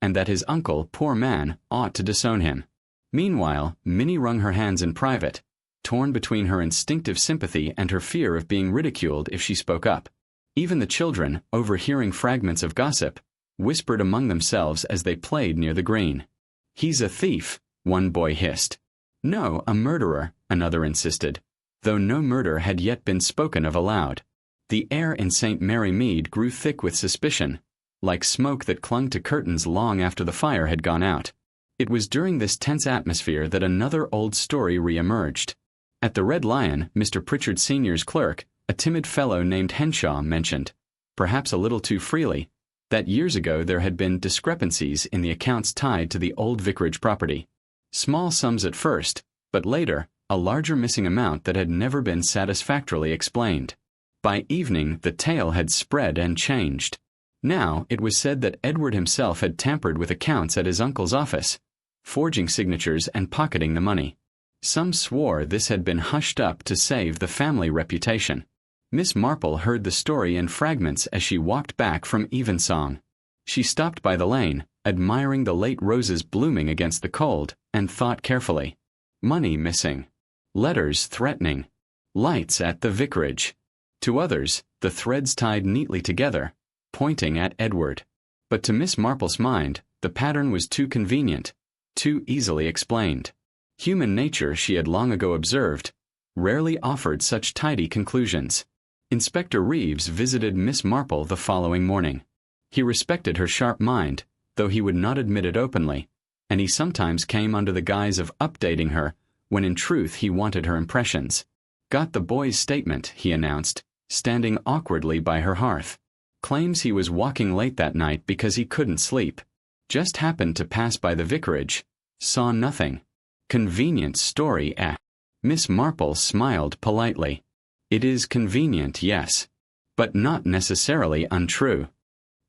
and that his uncle, poor man, ought to disown him. Meanwhile, Minnie wrung her hands in private, torn between her instinctive sympathy and her fear of being ridiculed if she spoke up. Even the children, overhearing fragments of gossip, whispered among themselves as they played near the green. "He's a thief," one boy hissed. "No, a murderer," another insisted, though no murder had yet been spoken of aloud. The air in St. Mary Mead grew thick with suspicion, like smoke that clung to curtains long after the fire had gone out. It was during this tense atmosphere that another old story re-emerged. At the Red Lion, Mr. Pritchard Sr.'s clerk, a timid fellow named Henshaw, mentioned, perhaps a little too freely, that years ago there had been discrepancies in the accounts tied to the old vicarage property. Small sums at first, but later, a larger missing amount that had never been satisfactorily explained. By evening, the tale had spread and changed. Now, it was said that Edward himself had tampered with accounts at his uncle's office, forging signatures and pocketing the money. Some swore this had been hushed up to save the family reputation. Miss Marple heard the story in fragments as she walked back from evensong. She stopped by the lane, admiring the late roses blooming against the cold, and thought carefully. Money missing. Letters threatening. Lights at the vicarage. To others, the threads tied neatly together, pointing at Edward. But to Miss Marple's mind, the pattern was too convenient, too easily explained. Human nature, she had long ago observed, rarely offered such tidy conclusions. Inspector Reeves visited Miss Marple the following morning. He respected her sharp mind, though he would not admit it openly, and he sometimes came under the guise of updating her, when in truth he wanted her impressions. "Got the boy's statement," he announced, standing awkwardly by her hearth. "Claims he was walking late that night because he couldn't sleep. Just happened to pass by the vicarage. Saw nothing. Convenient story, eh?" Miss Marple smiled politely. "It is convenient, yes, but not necessarily untrue."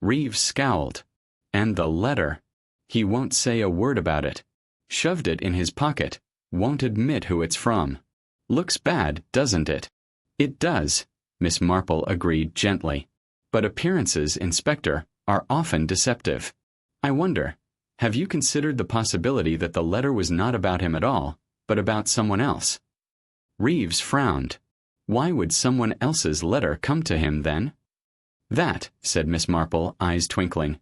Reeves scowled. And the letter. He won't say a word about it. Shoved it in his pocket. Won't admit who it's from. Looks bad, doesn't it? It does, Miss Marple agreed gently. But appearances, Inspector, are often deceptive. I wonder, have you considered the possibility that the letter was not about him at all, but about someone else? Reeves frowned. Why would someone else's letter come to him then? That, said Miss Marple, eyes twinkling,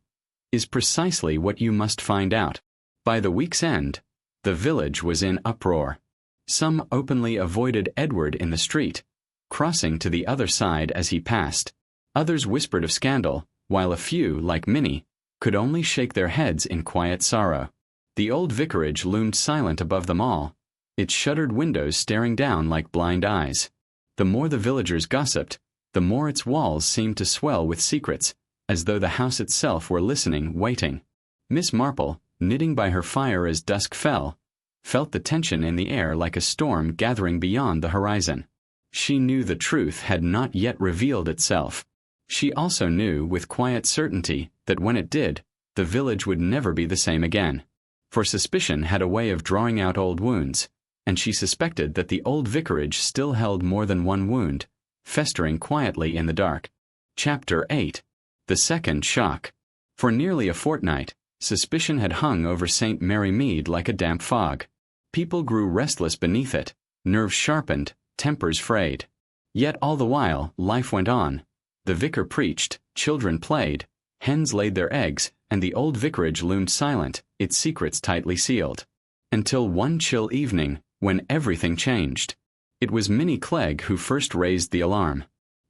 is precisely what you must find out. By the week's end, the village was in uproar. Some openly avoided Edward in the street, crossing to the other side as he passed. Others whispered of scandal, while a few, like Minnie, could only shake their heads in quiet sorrow. The old vicarage loomed silent above them all, its shuttered windows staring down like blind eyes. The more the villagers gossiped, the more its walls seemed to swell with secrets, as though the house itself were listening, waiting. Miss Marple, knitting by her fire as dusk fell, felt the tension in the air like a storm gathering beyond the horizon. She knew the truth had not yet revealed itself. She also knew with quiet certainty that when it did, the village would never be the same again. For suspicion had a way of drawing out old wounds, and she suspected that the old vicarage still held more than one wound, festering quietly in the dark. Chapter 8. The Second Shock. For nearly a fortnight, suspicion had hung over St. Mary Mead like a damp fog. People grew restless beneath it, nerves sharpened, tempers frayed. Yet all the while, life went on. The vicar preached, children played, hens laid their eggs, and the old vicarage loomed silent, its secrets tightly sealed. Until one chill evening, when everything changed. It was Minnie Clegg who first raised the alarm.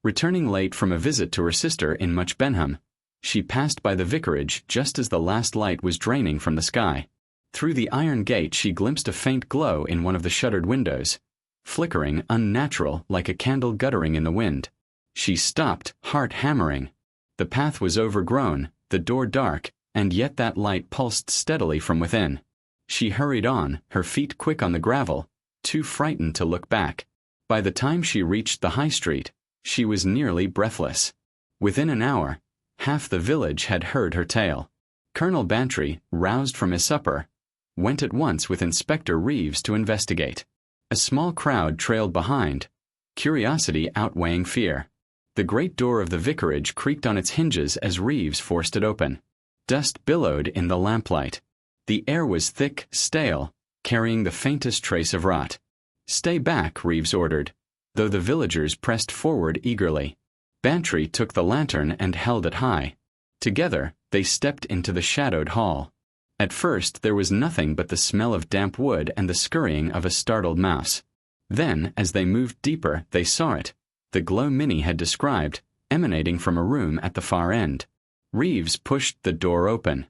Returning late from a visit to her sister in Much Benham, she passed by the vicarage just as the last light was draining from the sky. Through the iron gate she glimpsed a faint glow in one of the shuttered windows, flickering, unnatural, like a candle guttering in the wind. She stopped, heart hammering. The path was overgrown, the door dark, and yet that light pulsed steadily from within. She hurried on, her feet quick on the gravel, too frightened to look back. By the time she reached the high street, she was nearly breathless. Within an hour, half the village had heard her tale. Colonel Bantry, roused from his supper, went at once with Inspector Reeves to investigate. A small crowd trailed behind, curiosity outweighing fear. The great door of the vicarage creaked on its hinges as Reeves forced it open. Dust billowed in the lamplight. The air was thick, stale, carrying the faintest trace of rot. "Stay back," Reeves ordered, though the villagers pressed forward eagerly. Bantry took the lantern and held it high. Together, they stepped into the shadowed hall. At first there was nothing but the smell of damp wood and the scurrying of a startled mouse. Then, as they moved deeper, they saw it, the glow Minnie had described, emanating from a room at the far end. Reeves pushed the door open.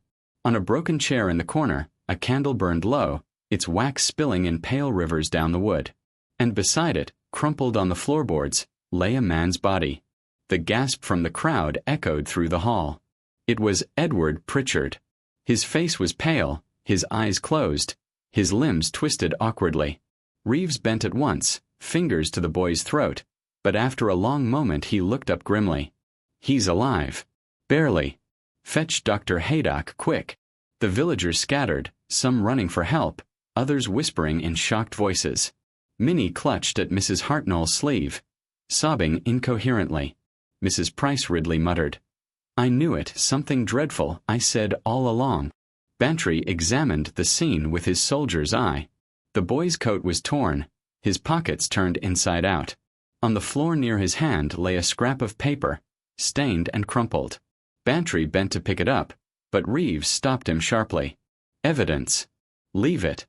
On a broken chair in the corner, a candle burned low, its wax spilling in pale rivers down the wood. And beside it, crumpled on the floorboards, lay a man's body. The gasp from the crowd echoed through the hall. It was Edward Pritchard. His face was pale, his eyes closed, his limbs twisted awkwardly. Reeves bent at once, fingers to the boy's throat, but after a long moment he looked up grimly. "He's alive." "Barely. Fetch Dr. Haydock, quick." The villagers scattered, some running for help, others whispering in shocked voices. Minnie clutched at Mrs. Hartnell's sleeve, sobbing incoherently. Mrs. Price Ridley muttered, "I knew it, something dreadful, I said all along." Bantry examined the scene with his soldier's eye. The boy's coat was torn, his pockets turned inside out. On the floor near his hand lay a scrap of paper, stained and crumpled. Bantry bent to pick it up, but Reeves stopped him sharply. "Evidence. Leave it."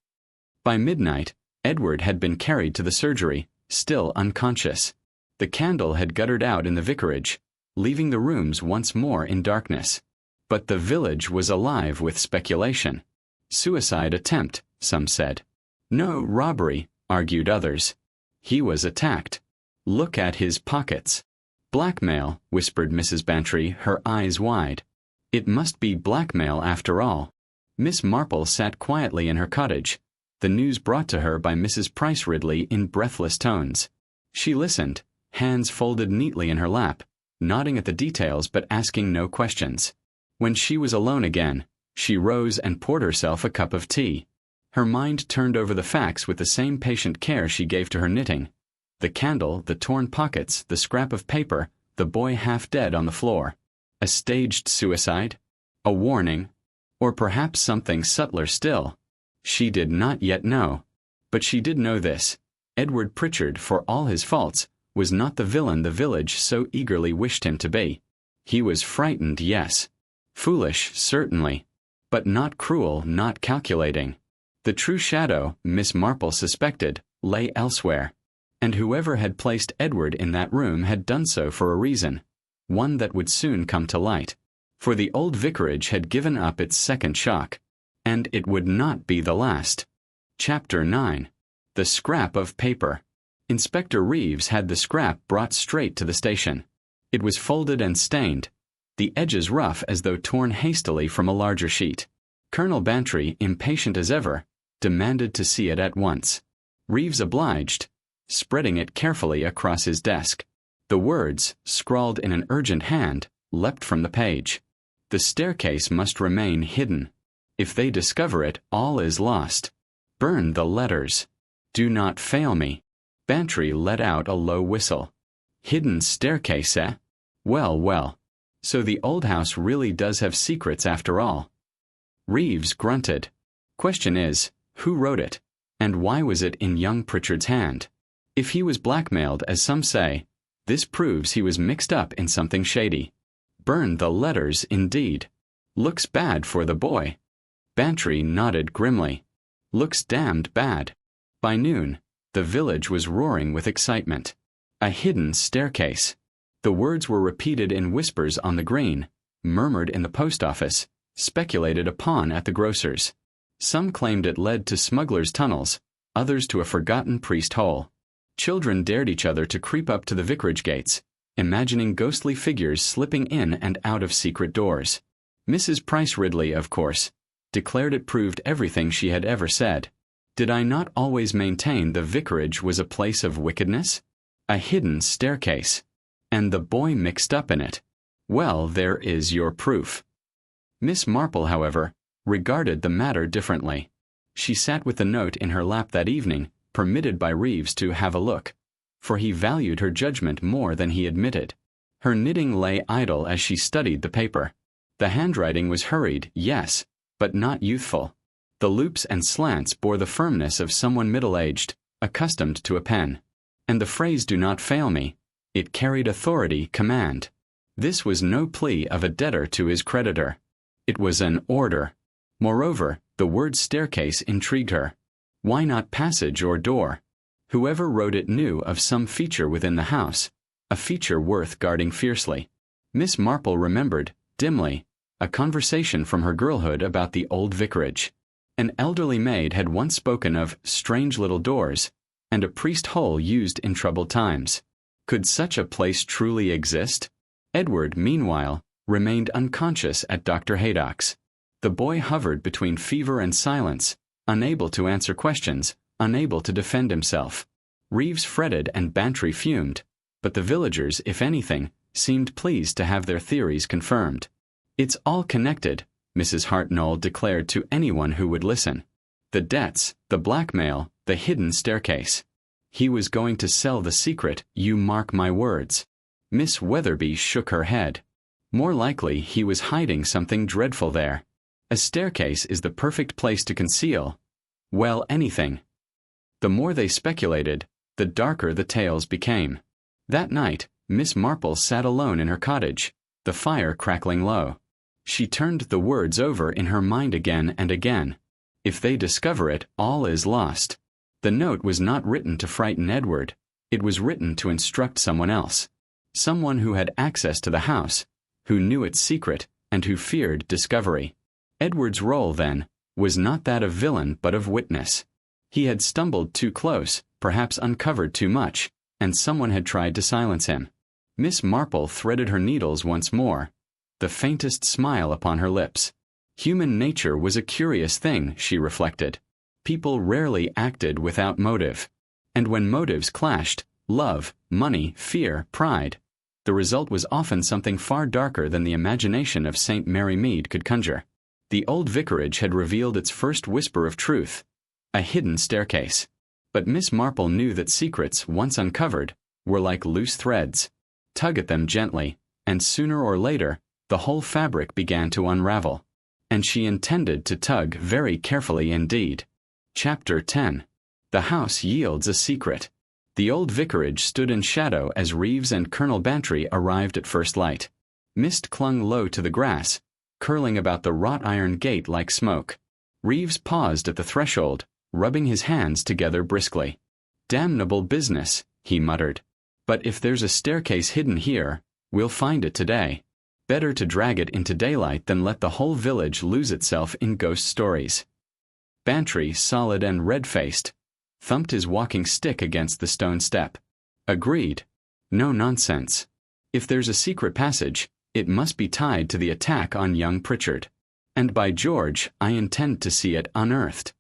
By midnight, Edward had been carried to the surgery, still unconscious. The candle had guttered out in the vicarage, leaving the rooms once more in darkness. But the village was alive with speculation. Suicide attempt, some said. No, robbery, argued others. He was attacked. Look at his pockets. Blackmail, whispered Mrs. Bantry, her eyes wide. It must be blackmail after all. Miss Marple sat quietly in her cottage, the news brought to her by Mrs. Price Ridley in breathless tones. She listened, hands folded neatly in her lap, nodding at the details but asking no questions. When she was alone again, she rose and poured herself a cup of tea. Her mind turned over the facts with the same patient care she gave to her knitting. The candle, the torn pockets, the scrap of paper, the boy half dead on the floor. A staged suicide? A warning? Or perhaps something subtler still? She did not yet know. But she did know this: Edward Pritchard, for all his faults, was not the villain the village so eagerly wished him to be. He was frightened, yes. Foolish, certainly. But not cruel, not calculating. The true shadow, Miss Marple suspected, lay elsewhere. And whoever had placed Edward in that room had done so for a reason, one that would soon come to light. For the old vicarage had given up its second shock. And it would not be the last. Chapter 9. The Scrap of Paper. Inspector Reeves had the scrap brought straight to the station. It was folded and stained, the edges rough as though torn hastily from a larger sheet. Colonel Bantry, impatient as ever, demanded to see it at once. Reeves obliged, spreading it carefully across his desk. The words, scrawled in an urgent hand, leapt from the page. The staircase must remain hidden. If they discover it, all is lost. Burn the letters. Do not fail me. Bantry let out a low whistle. Hidden staircase, eh? Well, well. So the old house really does have secrets after all. Reeves grunted. Question is, who wrote it? And why was it in young Pritchard's hand? If he was blackmailed, as some say, this proves he was mixed up in something shady. Burn the letters, indeed. Looks bad for the boy. Bantry nodded grimly. Looks damned bad. By noon, the village was roaring with excitement. A hidden staircase. The words were repeated in whispers on the green, murmured in the post office, speculated upon at the grocer's. Some claimed it led to smugglers' tunnels, others to a forgotten priest hole. Children dared each other to creep up to the vicarage gates, imagining ghostly figures slipping in and out of secret doors. Mrs. Price Ridley, of course, declared it proved everything she had ever said. Did I not always maintain the vicarage was a place of wickedness? A hidden staircase. And the boy mixed up in it. Well, there is your proof. Miss Marple, however, regarded the matter differently. She sat with the note in her lap that evening, permitted by Reeves to have a look, for he valued her judgment more than he admitted. Her knitting lay idle as she studied the paper. The handwriting was hurried, yes, but not youthful. The loops and slants bore the firmness of someone middle-aged, accustomed to a pen. And the phrase "do not fail me," it carried authority, command. This was no plea of a debtor to his creditor. It was an order. Moreover, the word staircase intrigued her. Why not passage or door? Whoever wrote it knew of some feature within the house, a feature worth guarding fiercely. Miss Marple remembered, dimly, a conversation from her girlhood about the old vicarage. An elderly maid had once spoken of strange little doors, and a priest hole used in troubled times. Could such a place truly exist? Edward, meanwhile, remained unconscious at Dr. Haydock's. The boy hovered between fever and silence, unable to answer questions, unable to defend himself. Reeves fretted and Bantry fumed, but the villagers, if anything, seemed pleased to have their theories confirmed. It's all connected, Mrs. Hartnell declared to anyone who would listen. The debts, the blackmail, the hidden staircase. He was going to sell the secret, you mark my words. Miss Weatherby shook her head. More likely he was hiding something dreadful there. A staircase is the perfect place to conceal, well, anything. The more they speculated, the darker the tales became. That night, Miss Marple sat alone in her cottage, the fire crackling low. She turned the words over in her mind again and again. If they discover it, all is lost. The note was not written to frighten Edward. It was written to instruct someone else. Someone who had access to the house, who knew its secret, and who feared discovery. Edward's role, then, was not that of villain but of witness. He had stumbled too close, perhaps uncovered too much, and someone had tried to silence him. Miss Marple threaded her needles once more, the faintest smile upon her lips. Human nature was a curious thing, she reflected. People rarely acted without motive. And when motives clashed, love, money, fear, pride, the result was often something far darker than the imagination of St. Mary Mead could conjure. The old vicarage had revealed its first whisper of truth, a hidden staircase. But Miss Marple knew that secrets, once uncovered, were like loose threads. Tug at them gently, and sooner or later, the whole fabric began to unravel. And she intended to tug very carefully indeed. Chapter 10. The House Yields a Secret. The old vicarage stood in shadow as Reeves and Colonel Bantry arrived at first light. Mist clung low to the grass, curling about the wrought-iron gate like smoke. Reeves paused at the threshold, rubbing his hands together briskly. "Damnable business," he muttered. "But if there's a staircase hidden here, we'll find it today. Better to drag it into daylight than let the whole village lose itself in ghost stories." Bantry, solid and red-faced, thumped his walking stick against the stone step. "Agreed. No nonsense. If there's a secret passage, it must be tied to the attack on young Pritchard. And by George, I intend to see it unearthed."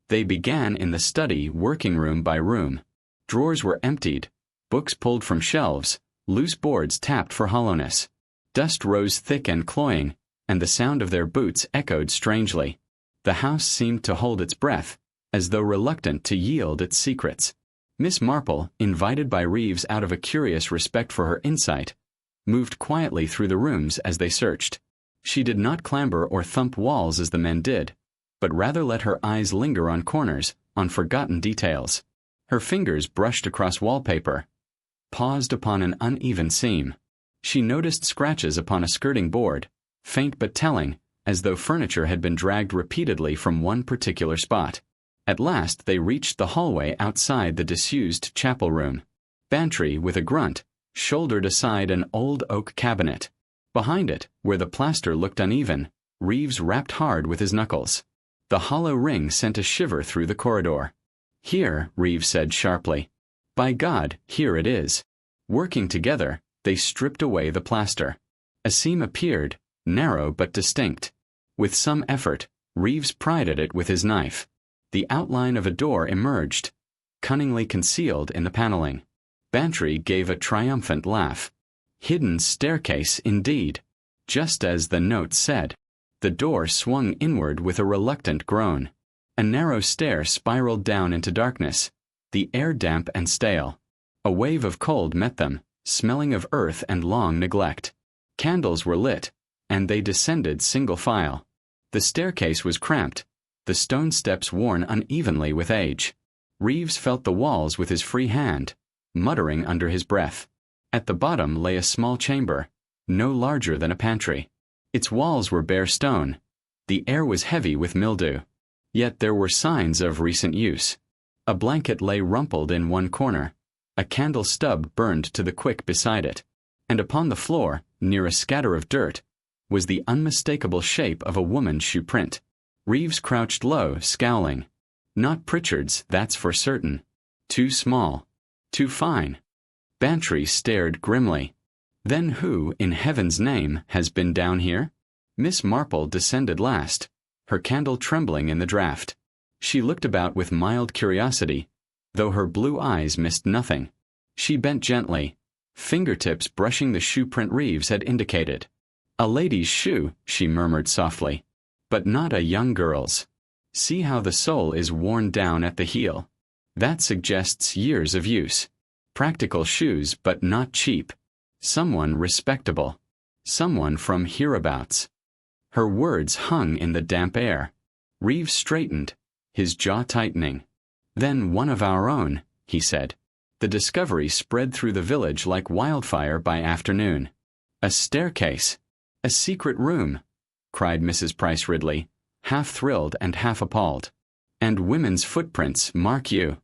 They began in the study, working room by room. Drawers were emptied, books pulled from shelves, loose boards tapped for hollowness. Dust rose thick and cloying, and the sound of their boots echoed strangely. The house seemed to hold its breath, as though reluctant to yield its secrets. Miss Marple, invited by Reeves out of a curious respect for her insight, moved quietly through the rooms as they searched. She did not clamber or thump walls as the men did, but rather let her eyes linger on corners, on forgotten details. Her fingers brushed across wallpaper, paused upon an uneven seam. She noticed scratches upon a skirting board, faint but telling, as though furniture had been dragged repeatedly from one particular spot. At last they reached the hallway outside the disused chapel room. Bantry, with a grunt, shouldered aside an old oak cabinet. Behind it, where the plaster looked uneven, Reeves rapped hard with his knuckles. The hollow ring sent a shiver through the corridor. "Here," Reeves said sharply. "By God, here it is." Working together, they stripped away the plaster. A seam appeared, narrow but distinct. With some effort, Reeves pried at it with his knife. The outline of a door emerged, cunningly concealed in the paneling. Bantry gave a triumphant laugh. Hidden staircase, indeed. Just as the note said. The door swung inward with a reluctant groan. A narrow stair spiraled down into darkness, the air damp and stale. A wave of cold met them, smelling of earth and long neglect. Candles were lit, and they descended single file. The staircase was cramped, the stone steps worn unevenly with age. Reeves felt the walls with his free hand, muttering under his breath. At the bottom lay a small chamber, no larger than a pantry. Its walls were bare stone. The air was heavy with mildew. Yet there were signs of recent use. A blanket lay rumpled in one corner. A candle stub burned to the quick beside it. And upon the floor, near a scatter of dirt, was the unmistakable shape of a woman's shoe print. Reeves crouched low, scowling. Not Pritchard's, that's for certain. Too small. Too fine. Bantry stared grimly. Then who, in heaven's name, has been down here? Miss Marple descended last, her candle trembling in the draught. She looked about with mild curiosity, though her blue eyes missed nothing. She bent gently, fingertips brushing the shoe print Reeves had indicated. "A lady's shoe," she murmured softly, "but not a young girl's. See how the sole is worn down at the heel. That suggests years of use. Practical shoes, but not cheap. Someone respectable. Someone from hereabouts." Her words hung in the damp air. Reeves straightened, his jaw tightening. "Then one of our own," he said. The discovery spread through the village like wildfire by afternoon. "A staircase! A secret room!" cried Mrs. Price Ridley, half thrilled and half appalled. "And women's footprints, mark you.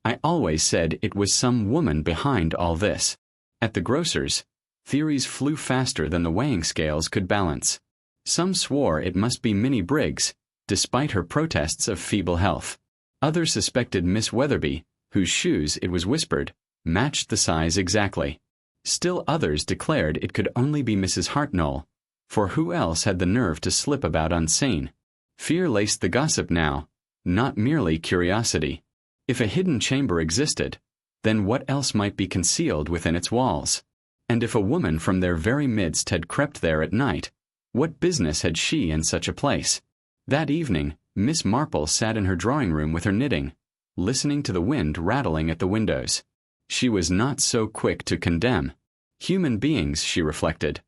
I always said it was some woman behind all this." At the grocer's, theories flew faster than the weighing scales could balance. Some swore it must be Minnie Briggs, despite her protests of feeble health. Others suspected Miss Weatherby, whose shoes, it was whispered, matched the size exactly. Still others declared it could only be Mrs. Hartnell, for who else had the nerve to slip about unseen? Fear laced the gossip now, not merely curiosity. If a hidden chamber existed, then what else might be concealed within its walls? And if a woman from their very midst had crept there at night, what business had she in such a place? That evening, Miss Marple sat in her drawing-room with her knitting, listening to the wind rattling at the windows. She was not so quick to condemn. Human beings, she reflected,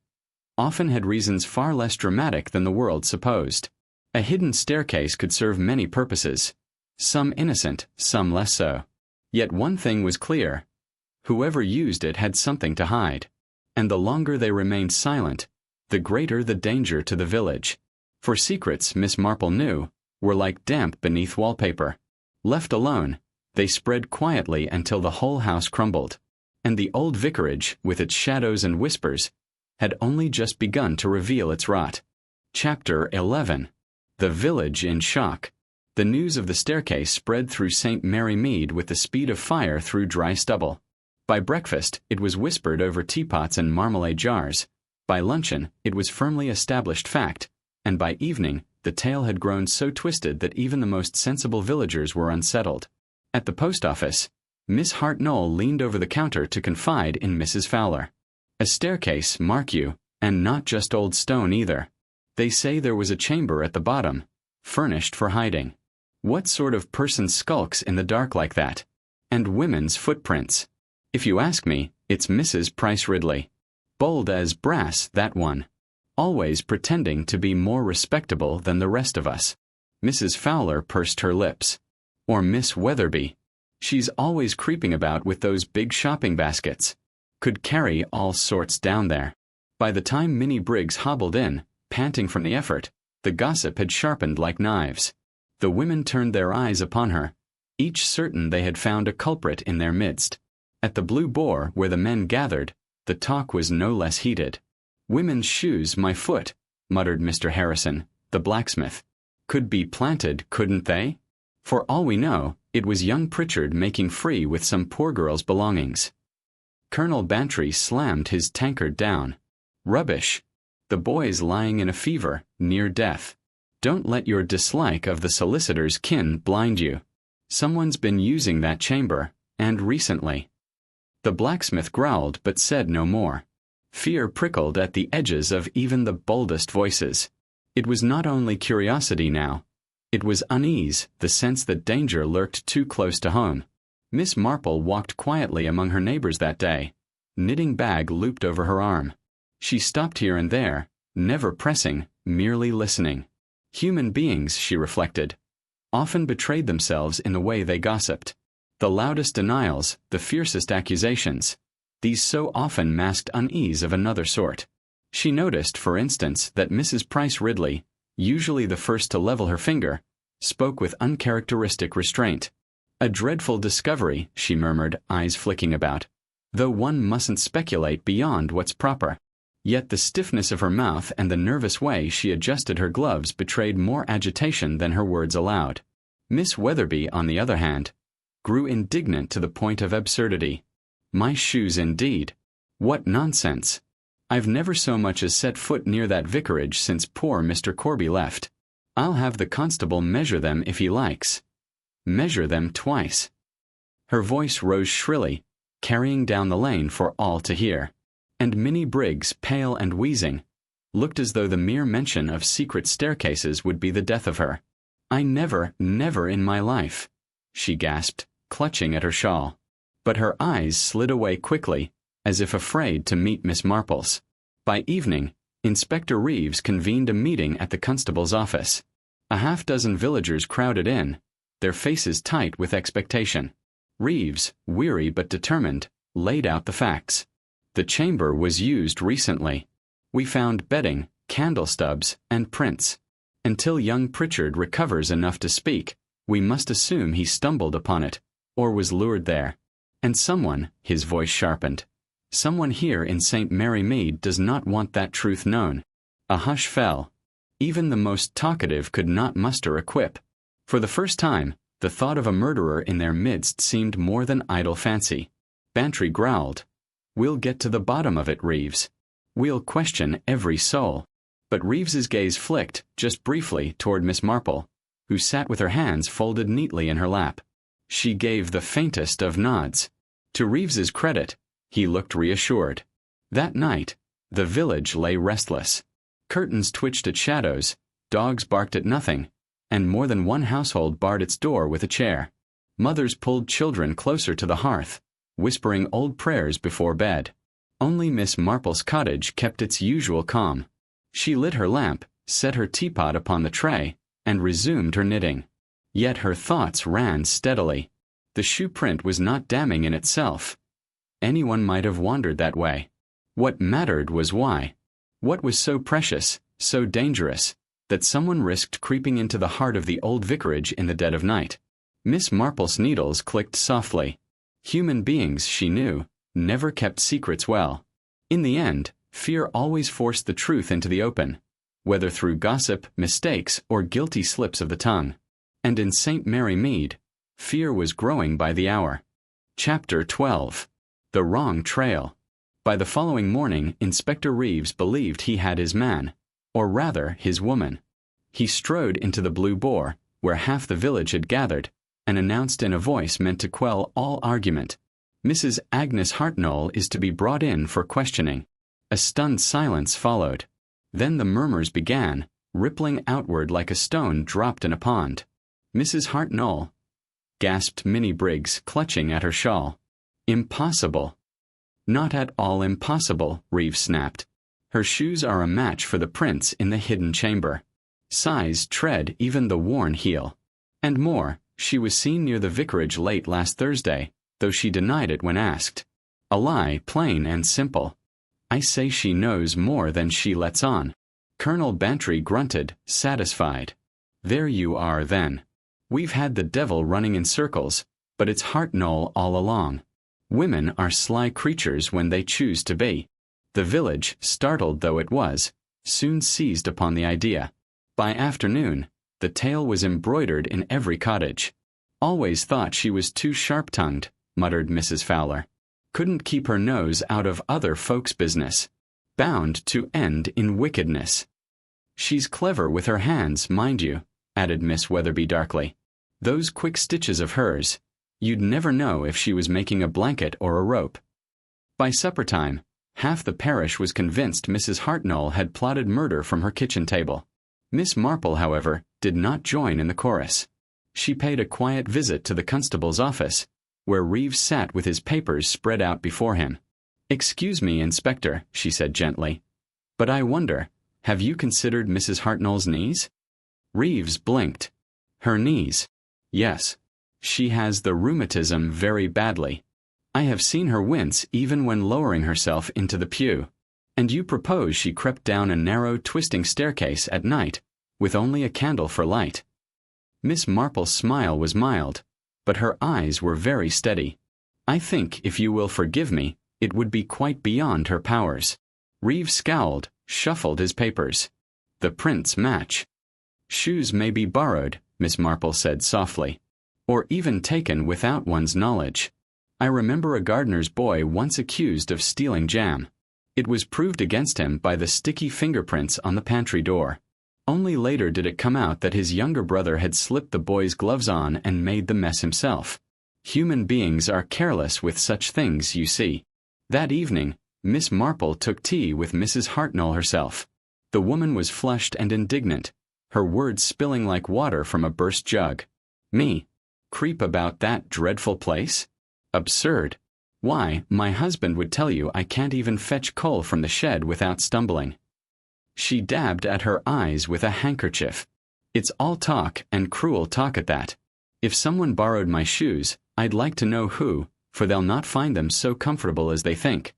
often had reasons far less dramatic than the world supposed. A hidden staircase could serve many purposes, some innocent, some less so. Yet one thing was clear: whoever used it had something to hide. And the longer they remained silent, the greater the danger to the village. For secrets, Miss Marple knew, were like damp beneath wallpaper. Left alone, they spread quietly until the whole house crumbled. And the old vicarage, with its shadows and whispers, had only just begun to reveal its rot. Chapter 11. The village in shock. The news of the staircase spread through St. Mary Mead with the speed of fire through dry stubble. By breakfast, it was whispered over teapots and marmalade jars. By luncheon, it was firmly established fact, and by evening, the tale had grown so twisted that even the most sensible villagers were unsettled. At the post office, Miss Hartnell leaned over the counter to confide in Mrs. Fowler. A staircase, mark you, and not just old stone either. They say there was a chamber at the bottom, furnished for hiding. What sort of person skulks in the dark like that? And women's footprints. If you ask me, it's Mrs. Price Ridley. Bold as brass, that one. Always pretending to be more respectable than the rest of us. Mrs. Fowler pursed her lips. Or Miss Weatherby. She's always creeping about with those big shopping baskets. Could carry all sorts down there. By the time Minnie Briggs hobbled in, panting from the effort, the gossip had sharpened like knives. The women turned their eyes upon her, each certain they had found a culprit in their midst. At the Blue Boar, where the men gathered, the talk was no less heated. "Women's shoes, my foot," muttered Mr. Harrison, the blacksmith. "Could be planted, couldn't they? For all we know, it was young Pritchard making free with some poor girl's belongings." Colonel Bantry slammed his tankard down. "Rubbish. The boy's lying in a fever, near death. Don't let your dislike of the solicitor's kin blind you. Someone's been using that chamber, and recently." The blacksmith growled but said no more. Fear prickled at the edges of even the boldest voices. It was not only curiosity now. It was unease, the sense that danger lurked too close to home. Miss Marple walked quietly among her neighbors that day, knitting bag looped over her arm. She stopped here and there, never pressing, merely listening. Human beings, she reflected, often betrayed themselves in the way they gossiped. The loudest denials, the fiercest accusations, these so often masked unease of another sort. She noticed, for instance, that Mrs. Price Ridley, usually the first to level her finger, spoke with uncharacteristic restraint. "A dreadful discovery," she murmured, eyes flicking about, "though one mustn't speculate beyond what's proper." Yet the stiffness of her mouth and the nervous way she adjusted her gloves betrayed more agitation than her words allowed. Miss Weatherby, on the other hand, grew indignant to the point of absurdity. "My shoes indeed. What nonsense. I've never so much as set foot near that vicarage since poor Mr. Corby left. I'll have the constable measure them if he likes. Measure them twice." Her voice rose shrilly, carrying down the lane for all to hear. And Minnie Briggs, pale and wheezing, looked as though the mere mention of secret staircases would be the death of her. "I never in my life," she gasped, clutching at her shawl. But her eyes slid away quickly, as if afraid to meet Miss Marple's. By evening, Inspector Reeves convened a meeting at the constable's office. A half-dozen villagers crowded in, their faces tight with expectation. Reeves, weary but determined, laid out the facts. The chamber was used recently. We found bedding, candle stubs, and prints. Until young Pritchard recovers enough to speak, we must assume he stumbled upon it, or was lured there. And someone, his voice sharpened, someone here in St. Mary Mead does not want that truth known. A hush fell. Even the most talkative could not muster a quip. For the first time, the thought of a murderer in their midst seemed more than idle fancy. Bantry growled, "We'll get to the bottom of it, Reeves. We'll question every soul." But Reeves's gaze flicked, just briefly, toward Miss Marple, who sat with her hands folded neatly in her lap. She gave the faintest of nods. To Reeves's credit, he looked reassured. That night, the village lay restless. Curtains twitched at shadows, dogs barked at nothing, and more than one household barred its door with a chair. Mothers pulled children closer to the hearth, whispering old prayers before bed. Only Miss Marple's cottage kept its usual calm. She lit her lamp, set her teapot upon the tray, and resumed her knitting. Yet her thoughts ran steadily. The shoe print was not damning in itself. Anyone might have wandered that way. What mattered was why. What was so precious, so dangerous, that someone risked creeping into the heart of the old vicarage in the dead of night? Miss Marple's needles clicked softly. Human beings, she knew, never kept secrets well. In the end, fear always forced the truth into the open, whether through gossip, mistakes, or guilty slips of the tongue. And in St. Mary Mead, fear was growing by the hour. Chapter 12. The Wrong Trail. By the following morning, Inspector Reeves believed he had his man, or rather his woman. He strode into the Blue Boar, where half the village had gathered, and announced in a voice meant to quell all argument, "Mrs. Agnes Hartnell is to be brought in for questioning." A stunned silence followed. Then the murmurs began, rippling outward like a stone dropped in a pond. "Mrs. Hartnell," gasped Minnie Briggs, clutching at her shawl. "Impossible." "Not at all impossible," Reeves snapped. "Her shoes are a match for the prints in the hidden chamber. Size, tread, even the worn heel. And more, she was seen near the vicarage late last Thursday, though she denied it when asked. A lie, plain and simple. I say she knows more than she lets on." Colonel Bantry grunted, satisfied. "There you are, then. We've had the devil running in circles, but it's Hartnell all along. Women are sly creatures when they choose to be." The village, startled though it was, soon seized upon the idea. By afternoon, the tale was embroidered in every cottage. "Always thought she was too sharp-tongued," muttered Mrs. Fowler. "Couldn't keep her nose out of other folks' business. Bound to end in wickedness." "She's clever with her hands, mind you," added Miss Weatherby darkly. "Those quick stitches of hers, you'd never know if she was making a blanket or a rope." By supper time, half the parish was convinced Mrs. Hartnell had plotted murder from her kitchen table. Miss Marple, however, did not join in the chorus. She paid a quiet visit to the constable's office, where Reeves sat with his papers spread out before him. "Excuse me, Inspector," she said gently, "but I wonder, have you considered Mrs. Hartnell's knees?" Reeves blinked. "Her knees? Yes. She has the rheumatism very badly. I have seen her wince even when lowering herself into the pew. And you propose she crept down a narrow, twisting staircase at night, with only a candle for light." Miss Marple's smile was mild, but her eyes were very steady. "I think, if you will forgive me, it would be quite beyond her powers." Reeves scowled, shuffled his papers. "The prints match." "Shoes may be borrowed," Miss Marple said softly, "or even taken without one's knowledge. I remember a gardener's boy once accused of stealing jam. It was proved against him by the sticky fingerprints on the pantry door. Only later did it come out that his younger brother had slipped the boy's gloves on and made the mess himself. Human beings are careless with such things, you see." That evening, Miss Marple took tea with Mrs. Hartnell herself. The woman was flushed and indignant, her words spilling like water from a burst jug. "Me? Creep about that dreadful place? Absurd. Why, my husband would tell you I can't even fetch coal from the shed without stumbling." She dabbed at her eyes with a handkerchief. "It's all talk, and cruel talk at that. If someone borrowed my shoes, I'd like to know who, for they'll not find them so comfortable as they think."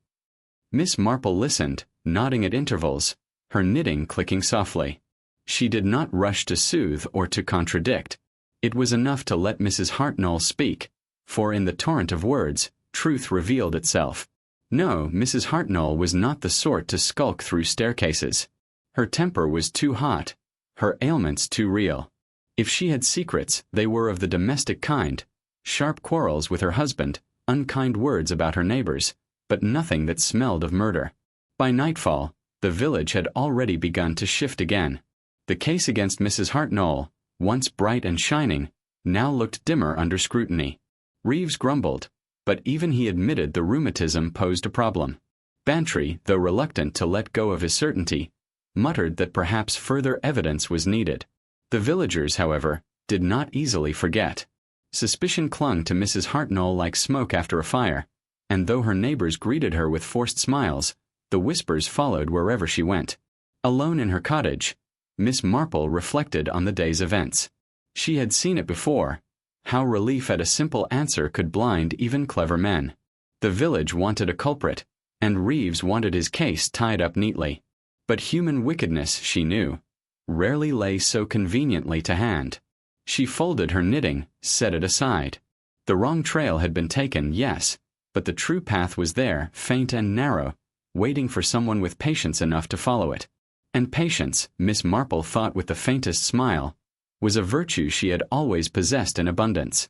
Miss Marple listened, nodding at intervals, her knitting clicking softly. She did not rush to soothe or to contradict. It was enough to let Mrs. Hartnell speak, for in the torrent of words, truth revealed itself. No, Mrs. Hartnell was not the sort to skulk through staircases. Her temper was too hot, her ailments too real. If she had secrets, they were of the domestic kind, sharp quarrels with her husband, unkind words about her neighbors, but nothing that smelled of murder. By nightfall, the village had already begun to shift again. The case against Mrs. Hartnell, once bright and shining, now looked dimmer under scrutiny. Reeves grumbled, but even he admitted the rheumatism posed a problem. Bantry, though reluctant to let go of his certainty, muttered that perhaps further evidence was needed. The villagers, however, did not easily forget. Suspicion clung to Mrs. Hartnell like smoke after a fire, and though her neighbors greeted her with forced smiles, the whispers followed wherever she went. Alone in her cottage, Miss Marple reflected on the day's events. She had seen it before, how relief at a simple answer could blind even clever men. The village wanted a culprit, and Reeves wanted his case tied up neatly. But human wickedness, she knew, rarely lay so conveniently to hand. She folded her knitting, set it aside. The wrong trail had been taken, yes, but the true path was there, faint and narrow, waiting for someone with patience enough to follow it. And patience, Miss Marple thought with the faintest smile, was a virtue she had always possessed in abundance.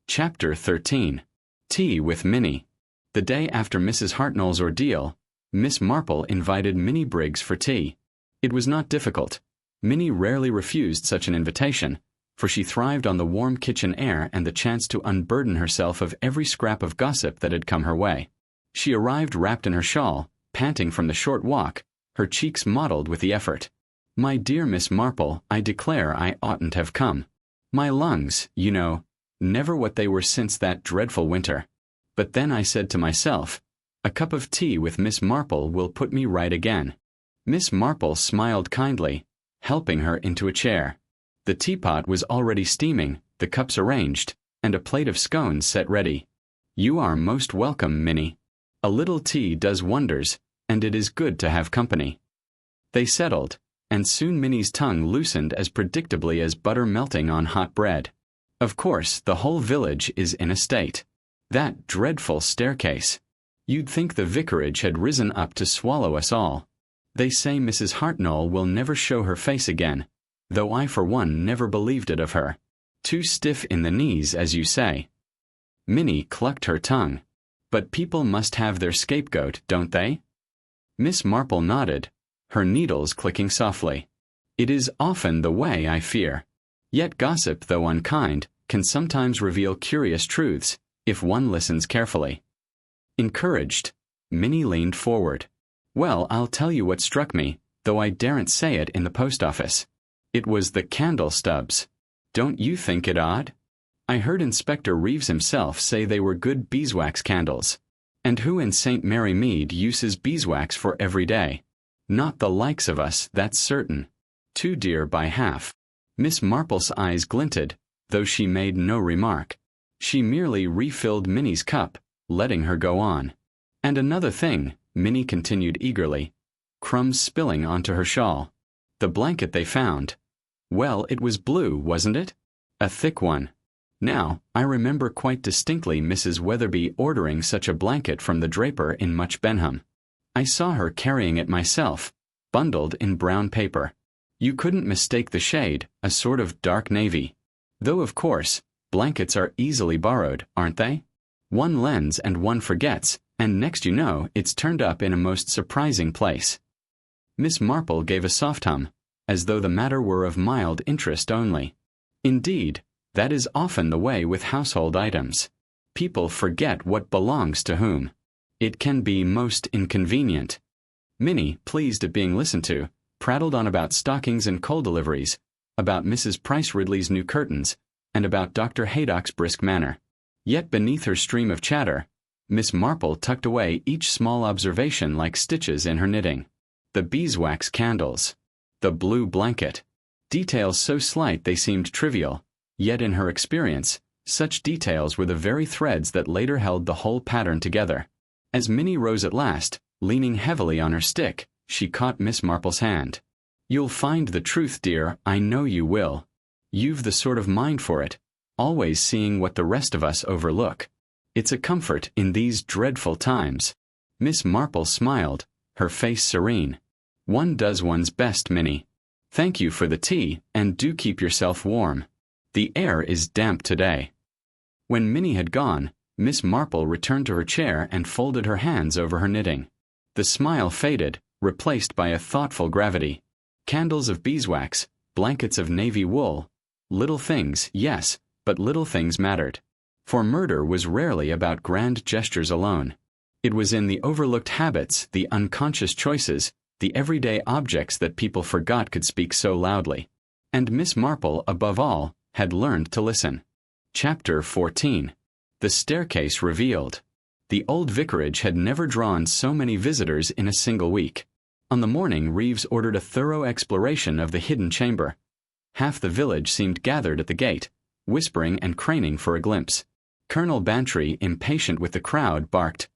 Chapter 13. Tea with Minnie. The day after Mrs. Hartnell's ordeal, Miss Marple invited Minnie Briggs for tea. It was not difficult. Minnie rarely refused such an invitation, for she thrived on the warm kitchen air and the chance to unburden herself of every scrap of gossip that had come her way. She arrived wrapped in her shawl, panting from the short walk, her cheeks mottled with the effort. "My dear Miss Marple, I declare I oughtn't have come. My lungs, you know, never what they were since that dreadful winter. But then I said to myself, a cup of tea with Miss Marple will put me right again." Miss Marple smiled kindly, helping her into a chair. The teapot was already steaming, the cups arranged, and a plate of scones set ready. "You are most welcome, Minnie. A little tea does wonders, and it is good to have company." They settled, and soon Minnie's tongue loosened as predictably as butter melting on hot bread. Of course, the whole village is in a state. That dreadful staircase. You'd think the vicarage had risen up to swallow us all. They say Mrs. Hartnell will never show her face again, though I for one never believed it of her. Too stiff in the knees, as you say. Minnie clucked her tongue. But people must have their scapegoat, don't they? Miss Marple nodded, her needles clicking softly. It is often the way, I fear. Yet gossip, though unkind, can sometimes reveal curious truths, if one listens carefully. Encouraged, Minnie leaned forward. "Well, I'll tell you what struck me, though I daren't say it in the post office. It was the candle stubs. Don't you think it odd? I heard Inspector Reeves himself say they were good beeswax candles. And who in St. Mary Mead uses beeswax for every day? Not the likes of us, that's certain. Too dear by half." Miss Marple's eyes glinted, though she made no remark. She merely refilled Minnie's cup, letting her go on. "And another thing," Minnie continued eagerly, crumbs spilling onto her shawl. "The blanket they found. Well, it was blue, wasn't it? A thick one. Now, I remember quite distinctly Mrs. Weatherby ordering such a blanket from the draper in Much Benham. I saw her carrying it myself, bundled in brown paper. You couldn't mistake the shade, a sort of dark navy. Though, of course, blankets are easily borrowed, aren't they? One lends and one forgets, and next you know, it's turned up in a most surprising place." Miss Marple gave a soft hum, as though the matter were of mild interest only. Indeed, that is often the way with household items. People forget what belongs to whom. It can be most inconvenient. Minnie, pleased at being listened to, prattled on about stockings and coal deliveries, about Mrs. Price Ridley's new curtains, and about Dr. Haydock's brisk manner. Yet beneath her stream of chatter, Miss Marple tucked away each small observation like stitches in her knitting. The beeswax candles. The blue blanket. Details so slight they seemed trivial, yet in her experience, such details were the very threads that later held the whole pattern together. As Minnie rose at last, leaning heavily on her stick, she caught Miss Marple's hand. "You'll find the truth, dear, I know you will. You've the sort of mind for it, always seeing what the rest of us overlook. It's a comfort in these dreadful times." Miss Marple smiled, her face serene. "One does one's best, Minnie. Thank you for the tea, and do keep yourself warm. The air is damp today." When Minnie had gone, Miss Marple returned to her chair and folded her hands over her knitting. The smile faded, replaced by a thoughtful gravity. Candles of beeswax, blankets of navy wool. Little things, yes, but little things mattered. For murder was rarely about grand gestures alone. It was in the overlooked habits, the unconscious choices, the everyday objects that people forgot could speak so loudly. And Miss Marple, above all, had learned to listen. Chapter 14. The Staircase Revealed. The old vicarage had never drawn so many visitors in a single week. On the morning Reeves ordered a thorough exploration of the hidden chamber. Half the village seemed gathered at the gate, whispering and craning for a glimpse. Colonel Bantry, impatient with the crowd, barked,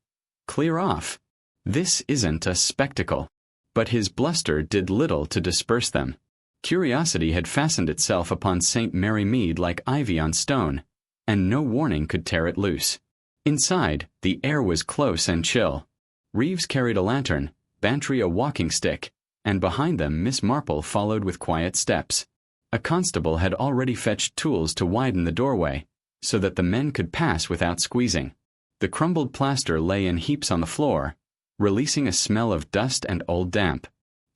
"Clear off! This isn't a spectacle." But his bluster did little to disperse them. Curiosity had fastened itself upon St. Mary Mead like ivy on stone, and no warning could tear it loose. Inside, the air was close and chill. Reeves carried a lantern, Bantry a walking stick, and behind them Miss Marple followed with quiet steps. A constable had already fetched tools to widen the doorway, so that the men could pass without squeezing. The crumbled plaster lay in heaps on the floor, releasing a smell of dust and old damp.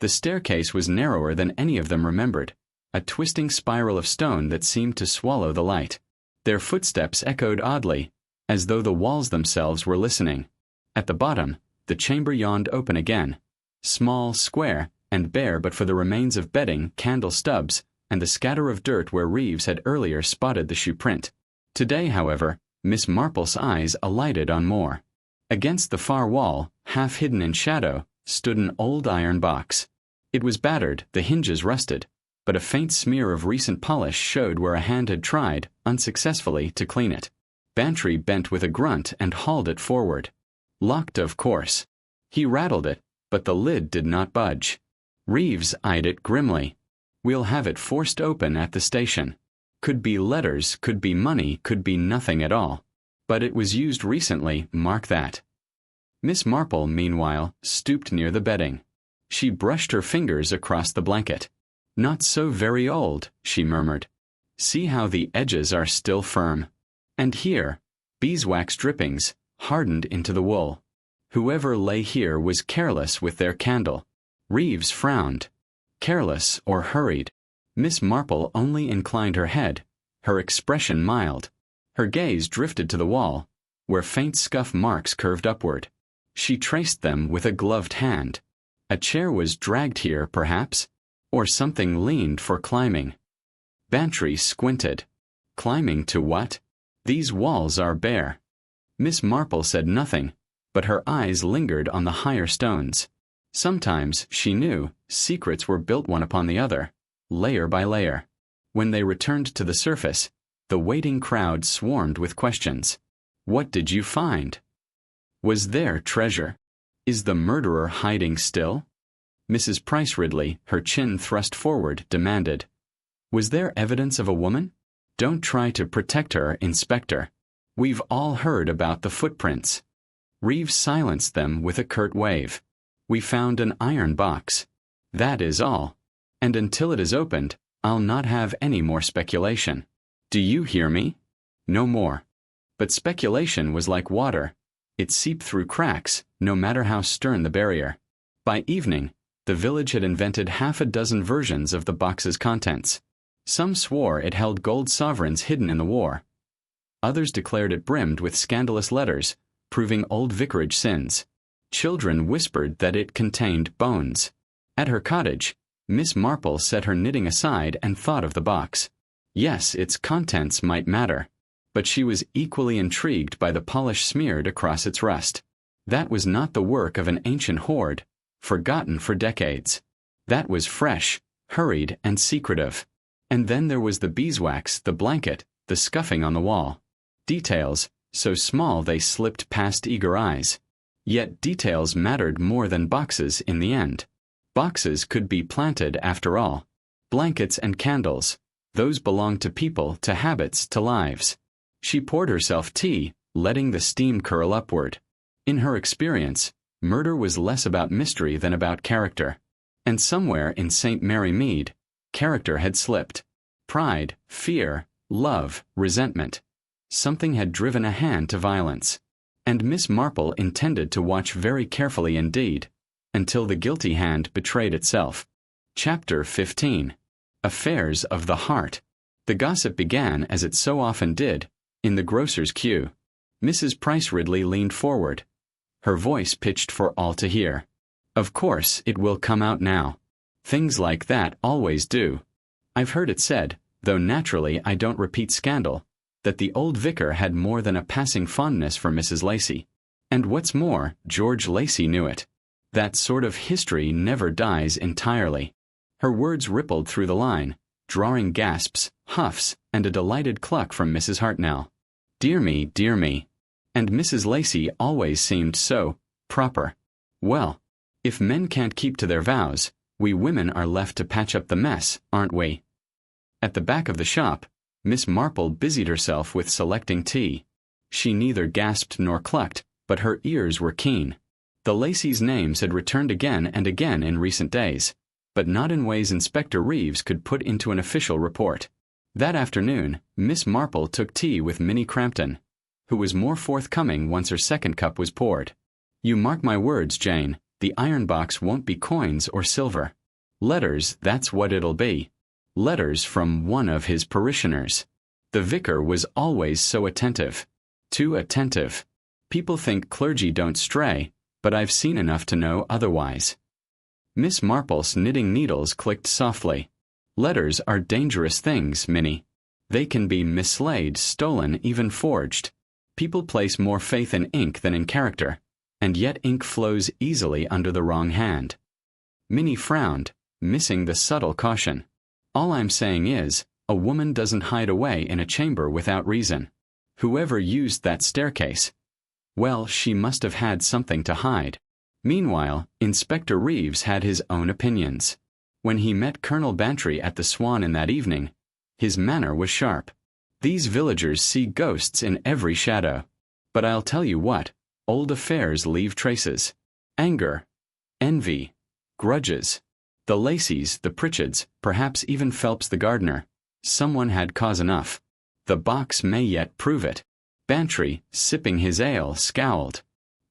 The staircase was narrower than any of them remembered, a twisting spiral of stone that seemed to swallow the light. Their footsteps echoed oddly, as though the walls themselves were listening. At the bottom, the chamber yawned open again, small, square, and bare but for the remains of bedding, candle stubs, and the scatter of dirt where Reeves had earlier spotted the shoe print. Today, however, Miss Marple's eyes alighted on more. Against the far wall, half hidden in shadow, stood an old iron box. It was battered, the hinges rusted, but a faint smear of recent polish showed where a hand had tried, unsuccessfully, to clean it. Bantry bent with a grunt and hauled it forward. Locked, of course. He rattled it, but the lid did not budge. Reeves eyed it grimly. "We'll have it forced open at the station. Could be letters, could be money, could be nothing at all. But it was used recently, mark that." Miss Marple, meanwhile, stooped near the bedding. She brushed her fingers across the blanket. "Not so very old," she murmured. "See how the edges are still firm. And here, beeswax drippings, hardened into the wool. Whoever lay here was careless with their candle." Reeves frowned. Careless or hurried? Miss Marple only inclined her head, her expression mild. Her gaze drifted to the wall, where faint scuff marks curved upward. She traced them with a gloved hand. A chair was dragged here, perhaps, or something leaned for climbing. Bantry squinted. Climbing to what? These walls are bare. Miss Marple said nothing, but her eyes lingered on the higher stones. Sometimes, she knew, secrets were built one upon the other, layer by layer. When they returned to the surface, the waiting crowd swarmed with questions. What did you find? Was there treasure? Is the murderer hiding still? Mrs. Price Ridley, her chin thrust forward, demanded. Was there evidence of a woman? Don't try to protect her, Inspector. We've all heard about the footprints. Reeves silenced them with a curt wave. We found an iron box. That is all. And until it is opened, I'll not have any more speculation. Do you hear me? No more. But speculation was like water. It seeped through cracks, no matter how stern the barrier. By evening, the village had invented half a dozen versions of the box's contents. Some swore it held gold sovereigns hidden in the war. Others declared it brimmed with scandalous letters, proving old vicarage sins. Children whispered that it contained bones. At her cottage, Miss Marple set her knitting aside and thought of the box. Yes, its contents might matter, but she was equally intrigued by the polish smeared across its rust. That was not the work of an ancient hoard, forgotten for decades. That was fresh, hurried, and secretive. And then there was the beeswax, the blanket, the scuffing on the wall. Details, so small they slipped past eager eyes. Yet details mattered more than boxes in the end. Boxes could be planted after all. Blankets and candles, those belonged to people, to habits, to lives. She poured herself tea, letting the steam curl upward. In her experience, murder was less about mystery than about character. And somewhere in St. Mary Mead, character had slipped. Pride, fear, love, resentment. Something had driven a hand to violence. And Miss Marple intended to watch very carefully indeed, until the guilty hand betrayed itself. Chapter 15. Affairs of the Heart. The gossip began, as it so often did, in the grocer's queue. Mrs. Price Ridley leaned forward. her voice pitched for all to hear. "Of course it will come out now. Things like that always do. I've heard it said, though naturally I don't repeat scandal, that the old vicar had more than a passing fondness for Mrs. Lacey. And what's more, George Lacey knew it. That sort of history never dies entirely." Her words rippled through the line, drawing gasps, huffs, and a delighted cluck from Mrs. Hartnell. Dear me, dear me. And Mrs. Lacey always seemed so proper. Well, if men can't keep to their vows, we women are left to patch up the mess, aren't we? At the back of the shop, Miss Marple busied herself with selecting tea. She neither gasped nor clucked, but her ears were keen. The Lacey's names had returned again and again in recent days, but not in ways Inspector Reeves could put into an official report. That afternoon, Miss Marple took tea with Minnie Crampton, who was more forthcoming once her second cup was poured. "You mark my words, Jane, the iron box won't be coins or silver. Letters, that's what it'll be. Letters from one of his parishioners. The vicar was always so attentive. Too attentive. People think clergy don't stray, but I've seen enough to know otherwise." Miss Marple's knitting needles clicked softly. "Letters are dangerous things, Minnie. They can be mislaid, stolen, even forged. People place more faith in ink than in character, and yet ink flows easily under the wrong hand." Minnie frowned, missing the subtle caution. "All I'm saying is, a woman doesn't hide away in a chamber without reason. Whoever used that staircase, well, she must have had something to hide." Meanwhile, Inspector Reeves had his own opinions. When he met Colonel Bantry at the Swan in that evening, his manner was sharp. These villagers see ghosts in every shadow. But I'll tell you what, old affairs leave traces. Anger, envy, grudges. The Laceys, the Pritchards, perhaps even Phelps the gardener. Someone had cause enough. The box may yet prove it. Bantry, sipping his ale, scowled.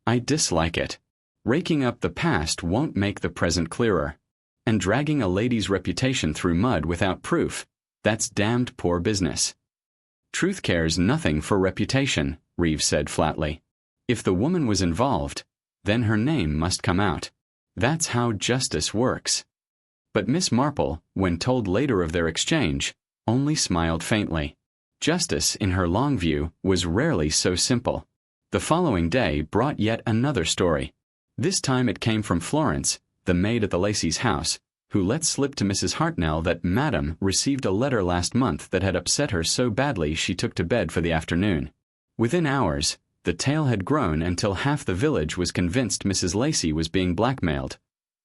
"I dislike it. Raking up the past won't make the present clearer. And dragging a lady's reputation through mud without proof, that's damned poor business." "Truth cares nothing for reputation," Reeves said flatly. "If the woman was involved, then her name must come out. That's how justice works." But Miss Marple, when told later of their exchange, only smiled faintly. Justice, in her long view, was rarely so simple. The following day brought yet another story. This time it came from Florence, the maid at the Lacey's house, who let slip to Mrs. Hartnell that Madame received a letter last month that had upset her so badly she took to bed for the afternoon. Within hours, the tale had grown until half the village was convinced Mrs. Lacey was being blackmailed,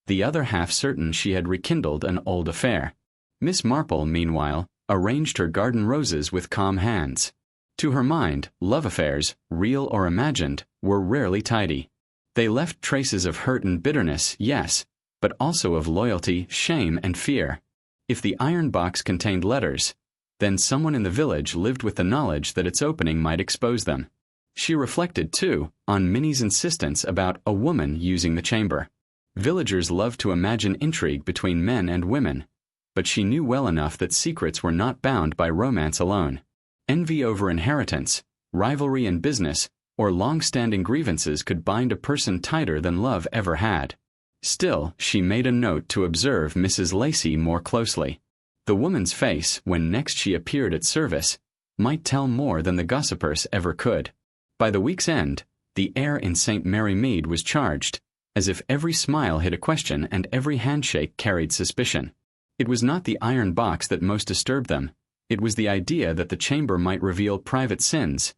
the other half certain she had rekindled an old affair. Miss Marple, meanwhile, arranged her garden roses with calm hands. To her mind, love affairs, real or imagined, were rarely tidy. They left traces of hurt and bitterness, yes, but also of loyalty, shame, and fear. If the iron box contained letters, then someone in the village lived with the knowledge that its opening might expose them. She reflected, too, on Minnie's insistence about a woman using the chamber. Villagers loved to imagine intrigue between men and women, but she knew well enough that secrets were not bound by romance alone. Envy over inheritance, rivalry in business, or long-standing grievances could bind a person tighter than love ever had. Still, she made a note to observe Mrs. Lacey more closely. The woman's face, when next she appeared at service, might tell more than the gossipers ever could. By the week's end, the air in St. Mary Mead was charged, as if every smile hid a question and every handshake carried suspicion. It was not the iron box that most disturbed them. It was the idea that the chamber might reveal private sins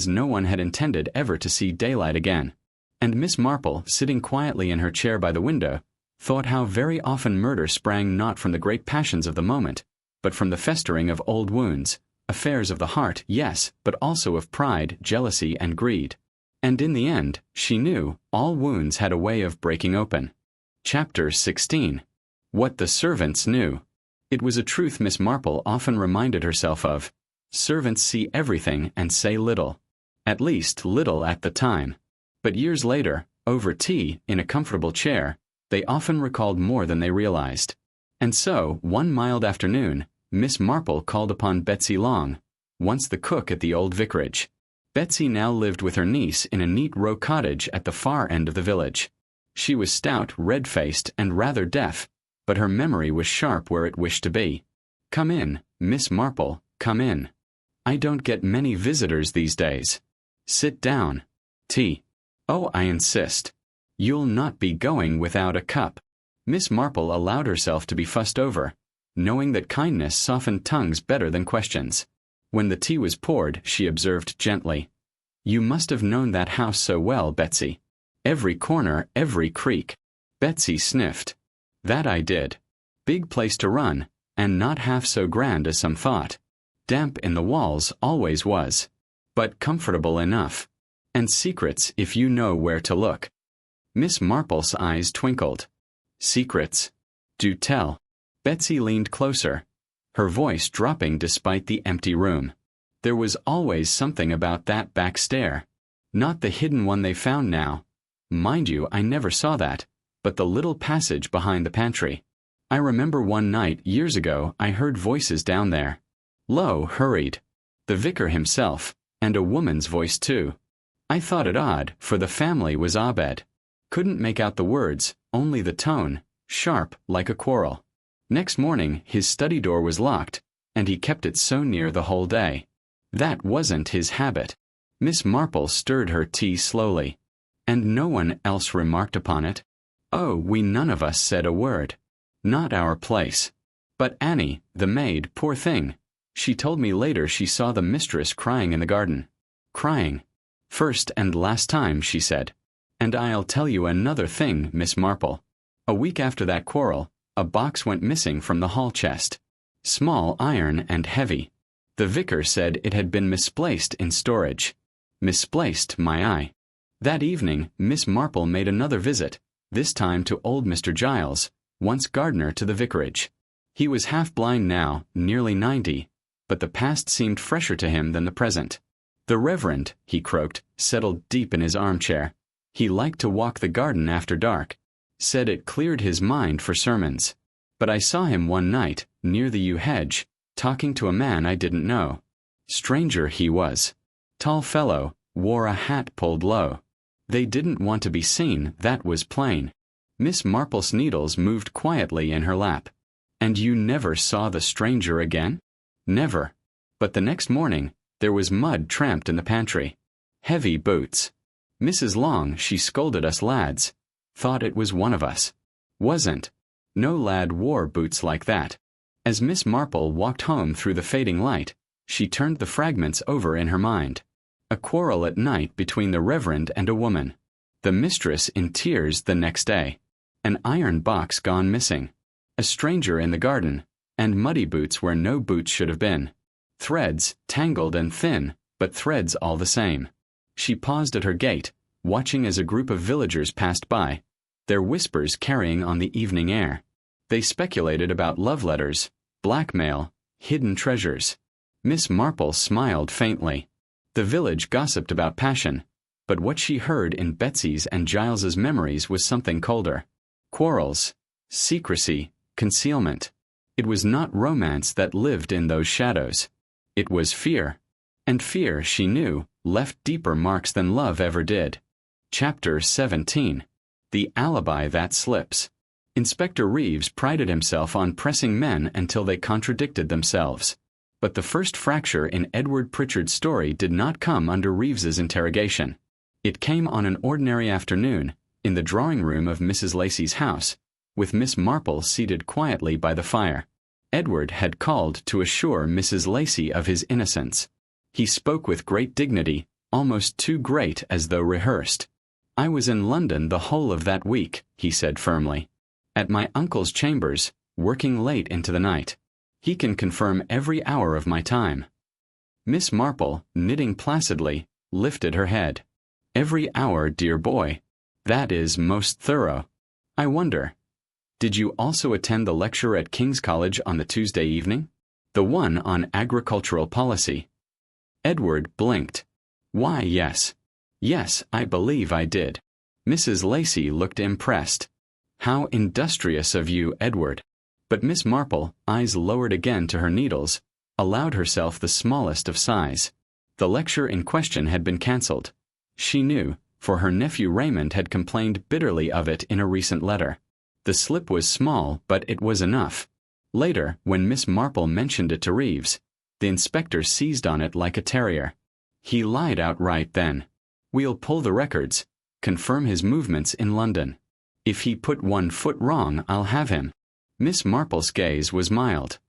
no one had intended ever to see daylight again. And Miss Marple, sitting quietly in her chair by the window, thought how very often murder sprang not from the great passions of the moment, but from the festering of old wounds, affairs of the heart, yes, but also of pride, jealousy, and greed. And in the end, she knew, all wounds had a way of breaking open. Chapter 16. What the Servants Knew. It was a truth Miss Marple often reminded herself of. Servants see everything and say little. At least, little at the time. But years later, over tea, in a comfortable chair, they often recalled more than they realized. And so, one mild afternoon, Miss Marple called upon Betsy Long, once the cook at the old vicarage. Betsy now lived with her niece in a neat row cottage at the far end of the village. She was stout, red-faced, and rather deaf, but her memory was sharp where it wished to be. "Come in, Miss Marple, come in. I don't get many visitors these days. Sit down. Tea. Oh, I insist. You'll not be going without a cup." Miss Marple allowed herself to be fussed over, knowing that kindness softened tongues better than questions. When the tea was poured, she observed gently, "You must have known that house so well, Betsy. Every corner, every creak." Betsy sniffed. "That I did. Big place to run, and not half so grand as some thought. Damp in the walls always was, but comfortable enough. And secrets if you know where to look." Miss Marple's eyes twinkled. "Secrets? Do tell." Betsy leaned closer, her voice dropping despite the empty room. "There was always something about that back stair. Not the hidden one they found now. Mind you, I never saw that, but the little passage behind the pantry. I remember one night, years ago, I heard voices down there. Low, hurried. The vicar himself, and a woman's voice too. I thought it odd, for the family was Abed. Couldn't make out the words, only the tone, sharp like a quarrel. Next morning, his study door was locked, and he kept it so near the whole day. That wasn't his habit." Miss Marple stirred her tea slowly. "And no one else remarked upon it?" "Oh, we none of us said a word. Not our place. But Annie, the maid, poor thing. She told me later she saw the mistress crying in the garden. Crying. First and last time, she said. And I'll tell you another thing, Miss Marple. A week after that quarrel, a box went missing from the hall chest. Small iron and heavy. The vicar said it had been misplaced in storage. Misplaced, my eye. That evening, Miss Marple made another visit, this time to old Mr. Giles, once gardener to the vicarage. He was half-blind now, nearly 90, but the past seemed fresher to him than the present. The Reverend, he croaked, settled deep in his armchair. He liked to walk the garden after dark. Said it cleared his mind for sermons. But I saw him one night, near the yew hedge, talking to a man I didn't know. Stranger he was. Tall fellow, wore a hat pulled low. They didn't want to be seen, that was plain. Miss Marple's needles moved quietly in her lap. "And you never saw the stranger again?" "Never. But the next morning, there was mud tramped in the pantry. Heavy boots. Mrs. Long, she scolded us lads. Thought it was one of us. Wasn't. No lad wore boots like that." As Miss Marple walked home through the fading light, she turned the fragments over in her mind. A quarrel at night between the Reverend and a woman. The mistress in tears the next day. An iron box gone missing. A stranger in the garden, and muddy boots where no boots should have been. Threads, tangled and thin, but threads all the same. She paused at her gate, watching as a group of villagers passed by, their whispers carrying on the evening air. They speculated about love letters, blackmail, hidden treasures. Miss Marple smiled faintly. The village gossiped about passion, but what she heard in Betsy's and Giles's memories was something colder. Quarrels, secrecy, concealment. It was not romance that lived in those shadows. It was fear. And fear, she knew, left deeper marks than love ever did. Chapter 17. The Alibi That Slips. Inspector Reeves prided himself on pressing men until they contradicted themselves. But the first fracture in Edward Pritchard's story did not come under Reeves's interrogation. It came on an ordinary afternoon, in the drawing room of Mrs. Lacey's house, with Miss Marple seated quietly by the fire. Edward had called to assure Mrs. Lacey of his innocence. He spoke with great dignity, almost too great as though rehearsed. "I was in London the whole of that week," he said firmly. "At my uncle's chambers, working late into the night. He can confirm every hour of my time." Miss Marple, knitting placidly, lifted her head. "Every hour, dear boy. That is most thorough. I wonder, did you also attend the lecture at King's College on the Tuesday evening? The one on agricultural policy?" Edward blinked. "Why, yes. Yes, I believe I did." Mrs. Lacey looked impressed. "How industrious of you, Edward." But Miss Marple, eyes lowered again to her needles, allowed herself the smallest of sighs. The lecture in question had been cancelled. She knew, for her nephew Raymond had complained bitterly of it in a recent letter. The slip was small, but it was enough. Later, when Miss Marple mentioned it to Reeves, the inspector seized on it like a terrier. He lied outright then. "We'll pull the records, confirm his movements in London. If he put 1 foot wrong, I'll have him." Miss Marple's gaze was mild.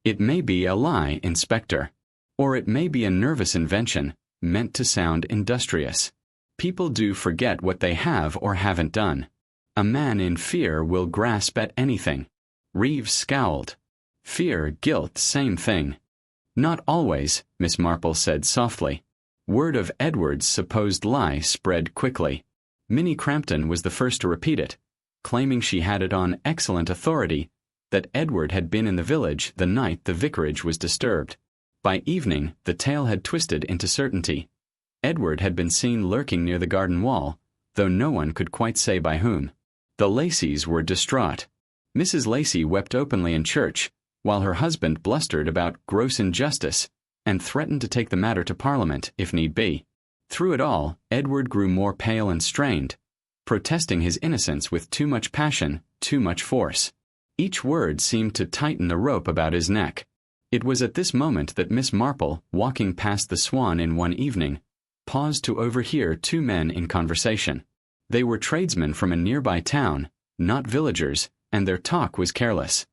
"It may be a lie, Inspector. Or it may be a nervous invention, meant to sound industrious. People do forget what they have or haven't done. A man in fear will grasp at anything." Reeves scowled. "Fear, guilt, same thing." "Not always," Miss Marple said softly. Word of Edward's supposed lie spread quickly. Minnie Crampton was the first to repeat it, claiming she had it on excellent authority that Edward had been in the village the night the vicarage was disturbed. By evening, the tale had twisted into certainty. Edward had been seen lurking near the garden wall, though no one could quite say by whom. The Lacys were distraught. Mrs. Lacey wept openly in church, while her husband blustered about gross injustice and threatened to take the matter to Parliament if need be. Through it all, Edward grew more pale and strained, protesting his innocence with too much passion, too much force. Each word seemed to tighten the rope about his neck. It was at this moment that Miss Marple, walking past the Swan in one evening, paused to overhear 2 men in conversation. They were tradesmen from a nearby town, not villagers, and their talk was careless.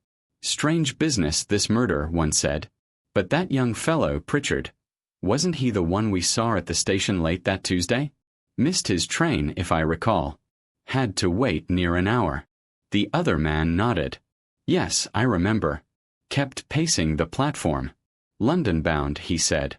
"Strange business, this murder," one said. "But that young fellow, Pritchard, wasn't he the one we saw at the station late that Tuesday? Missed his train, if I recall. Had to wait near an hour." The other man nodded. "Yes, I remember. Kept pacing the platform. London-bound," he said.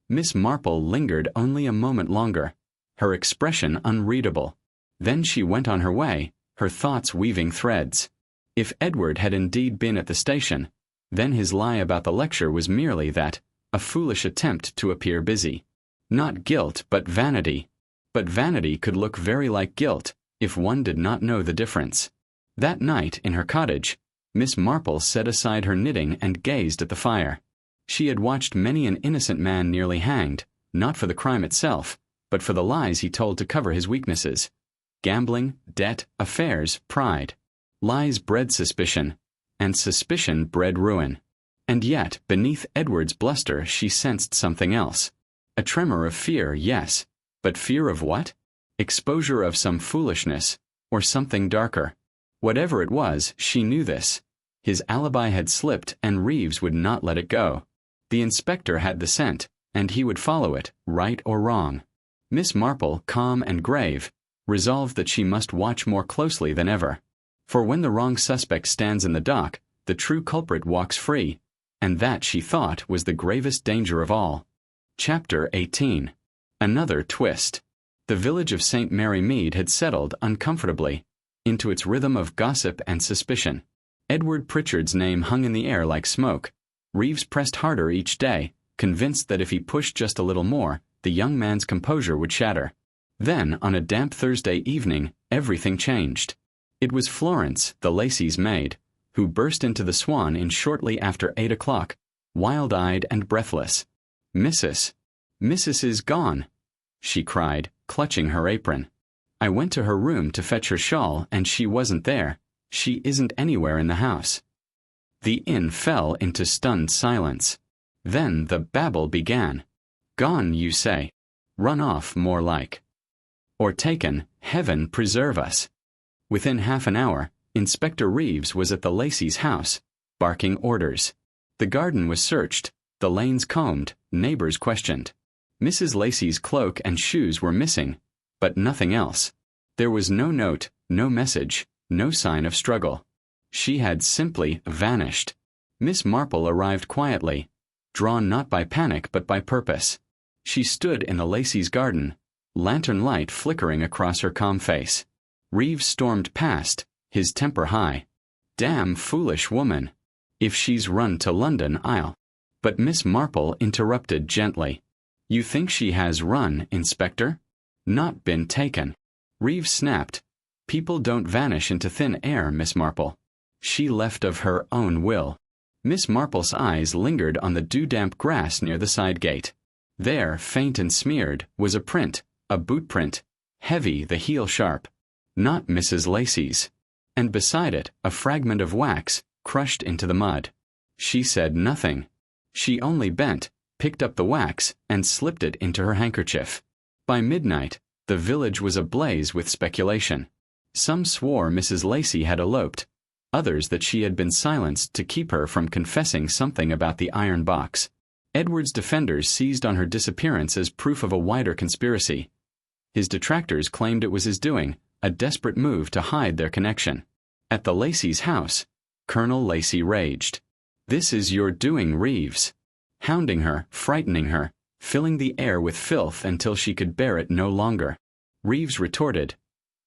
Miss Marple lingered only a moment longer, her expression unreadable. Then she went on her way, her thoughts weaving threads. If Edward had indeed been at the station, then his lie about the lecture was merely that, a foolish attempt to appear busy. Not guilt, but vanity. But vanity could look very like guilt, if one did not know the difference. That night, in her cottage, Miss Marple set aside her knitting and gazed at the fire. She had watched many an innocent man nearly hanged, not for the crime itself, but for the lies he told to cover his weaknesses. Gambling, debt, affairs, pride. Lies bred suspicion, and suspicion bred ruin. And yet, beneath Edward's bluster she sensed something else. A tremor of fear, yes, but fear of what? Exposure of some foolishness, or something darker. Whatever it was, she knew this. His alibi had slipped and Reeves would not let it go. The inspector had the scent, and he would follow it, right or wrong. Miss Marple, calm and grave, resolved that she must watch more closely than ever. For when the wrong suspect stands in the dock, the true culprit walks free, and that, she thought, was the gravest danger of all. Chapter 18. Another twist. The village of St. Mary Mead had settled, uncomfortably, into its rhythm of gossip and suspicion. Edward Pritchard's name hung in the air like smoke. Reeves pressed harder each day, convinced that if he pushed just a little more, the young man's composure would shatter. Then, on a damp Thursday evening, everything changed. It was Florence, the Lacey's maid, who burst into the Swan in shortly after 8 o'clock, wild-eyed and breathless. Mrs. is gone," she cried, clutching her apron. "I went to her room to fetch her shawl, and she wasn't there. She isn't anywhere in the house." The inn fell into stunned silence. Then the babble began. "Gone, you say? Run off, more like. Or taken, heaven preserve us." Within half an hour, Inspector Reeves was at the Lacey's house, barking orders. The garden was searched, the lanes combed, neighbors questioned. Mrs. Lacey's cloak and shoes were missing, but nothing else. There was no note, no message, no sign of struggle. She had simply vanished. Miss Marple arrived quietly, drawn not by panic but by purpose. She stood in the Lacey's garden, lantern light flickering across her calm face. Reeves stormed past, his temper high. "Damn foolish woman. If she's run to London, I'll—" But Miss Marple interrupted gently. "You think she has run, Inspector? Not been taken." Reeves snapped. "People don't vanish into thin air, Miss Marple. She left of her own will." Miss Marple's eyes lingered on the dew-damp grass near the side gate. There, faint and smeared, was a print, a boot print, heavy, the heel sharp. Not Mrs. Lacey's. And beside it, a fragment of wax, crushed into the mud. She said nothing. She only bent, picked up the wax, and slipped it into her handkerchief. By midnight, the village was ablaze with speculation. Some swore Mrs. Lacey had eloped, others that she had been silenced to keep her from confessing something about the iron box. Edward's defenders seized on her disappearance as proof of a wider conspiracy. His detractors claimed it was his doing, a desperate move to hide their connection. At the Lacey's house, Colonel Lacey raged. "This is your doing, Reeves," hounding her, frightening her, filling the air with filth until she could bear it no longer. Reeves retorted,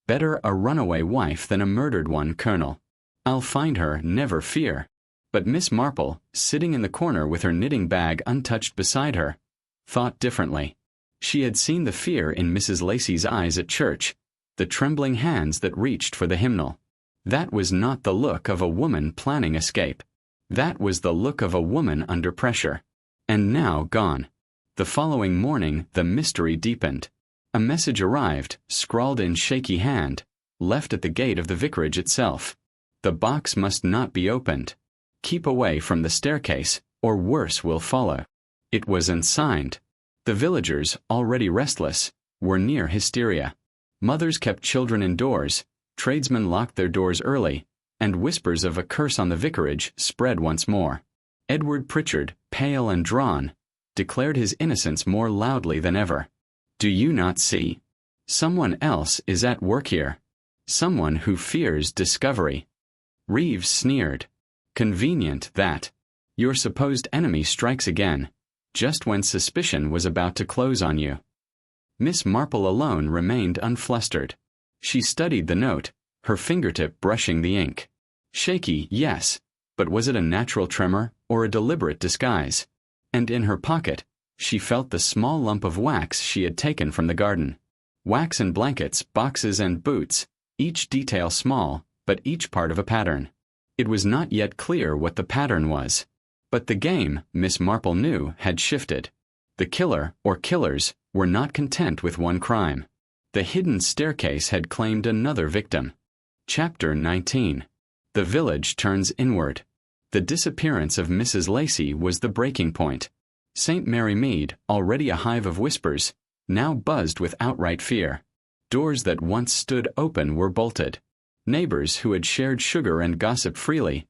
"Better a runaway wife than a murdered one, Colonel. I'll find her, never fear." But Miss Marple, sitting in the corner with her knitting bag untouched beside her, thought differently. She had seen the fear in Mrs. Lacey's eyes at church, the trembling hands that reached for the hymnal. That was not the look of a woman planning escape. That was the look of a woman under pressure. And now gone. The following morning the mystery deepened. A message arrived, scrawled in shaky hand, left at the gate of the vicarage itself. The box must not be opened. Keep away from the staircase, or worse will follow. It was unsigned. The villagers, already restless, were near hysteria. Mothers kept children indoors, tradesmen locked their doors early, and whispers of a curse on the vicarage spread once more. Edward Pritchard, pale and drawn, declared his innocence more loudly than ever. "Do you not see? Someone else is at work here. Someone who fears discovery." Reeves sneered. "Convenient, that. Your supposed enemy strikes again, just when suspicion was about to close on you." Miss Marple alone remained unflustered. She studied the note, her fingertip brushing the ink. Shaky, yes, but was it a natural tremor or a deliberate disguise? And in her pocket, she felt the small lump of wax she had taken from the garden. Wax and blankets, boxes and boots, each detail small, but each part of a pattern. It was not yet clear what the pattern was. But the game, Miss Marple knew, had shifted. The killer, or killers, were not content with one crime. The hidden staircase had claimed another victim. Chapter 19. The village turns inward. The disappearance of Mrs. Lacey was the breaking point. St. Mary Mead, already a hive of whispers, now buzzed with outright fear. Doors that once stood open were bolted. Neighbors who had shared sugar and gossip freely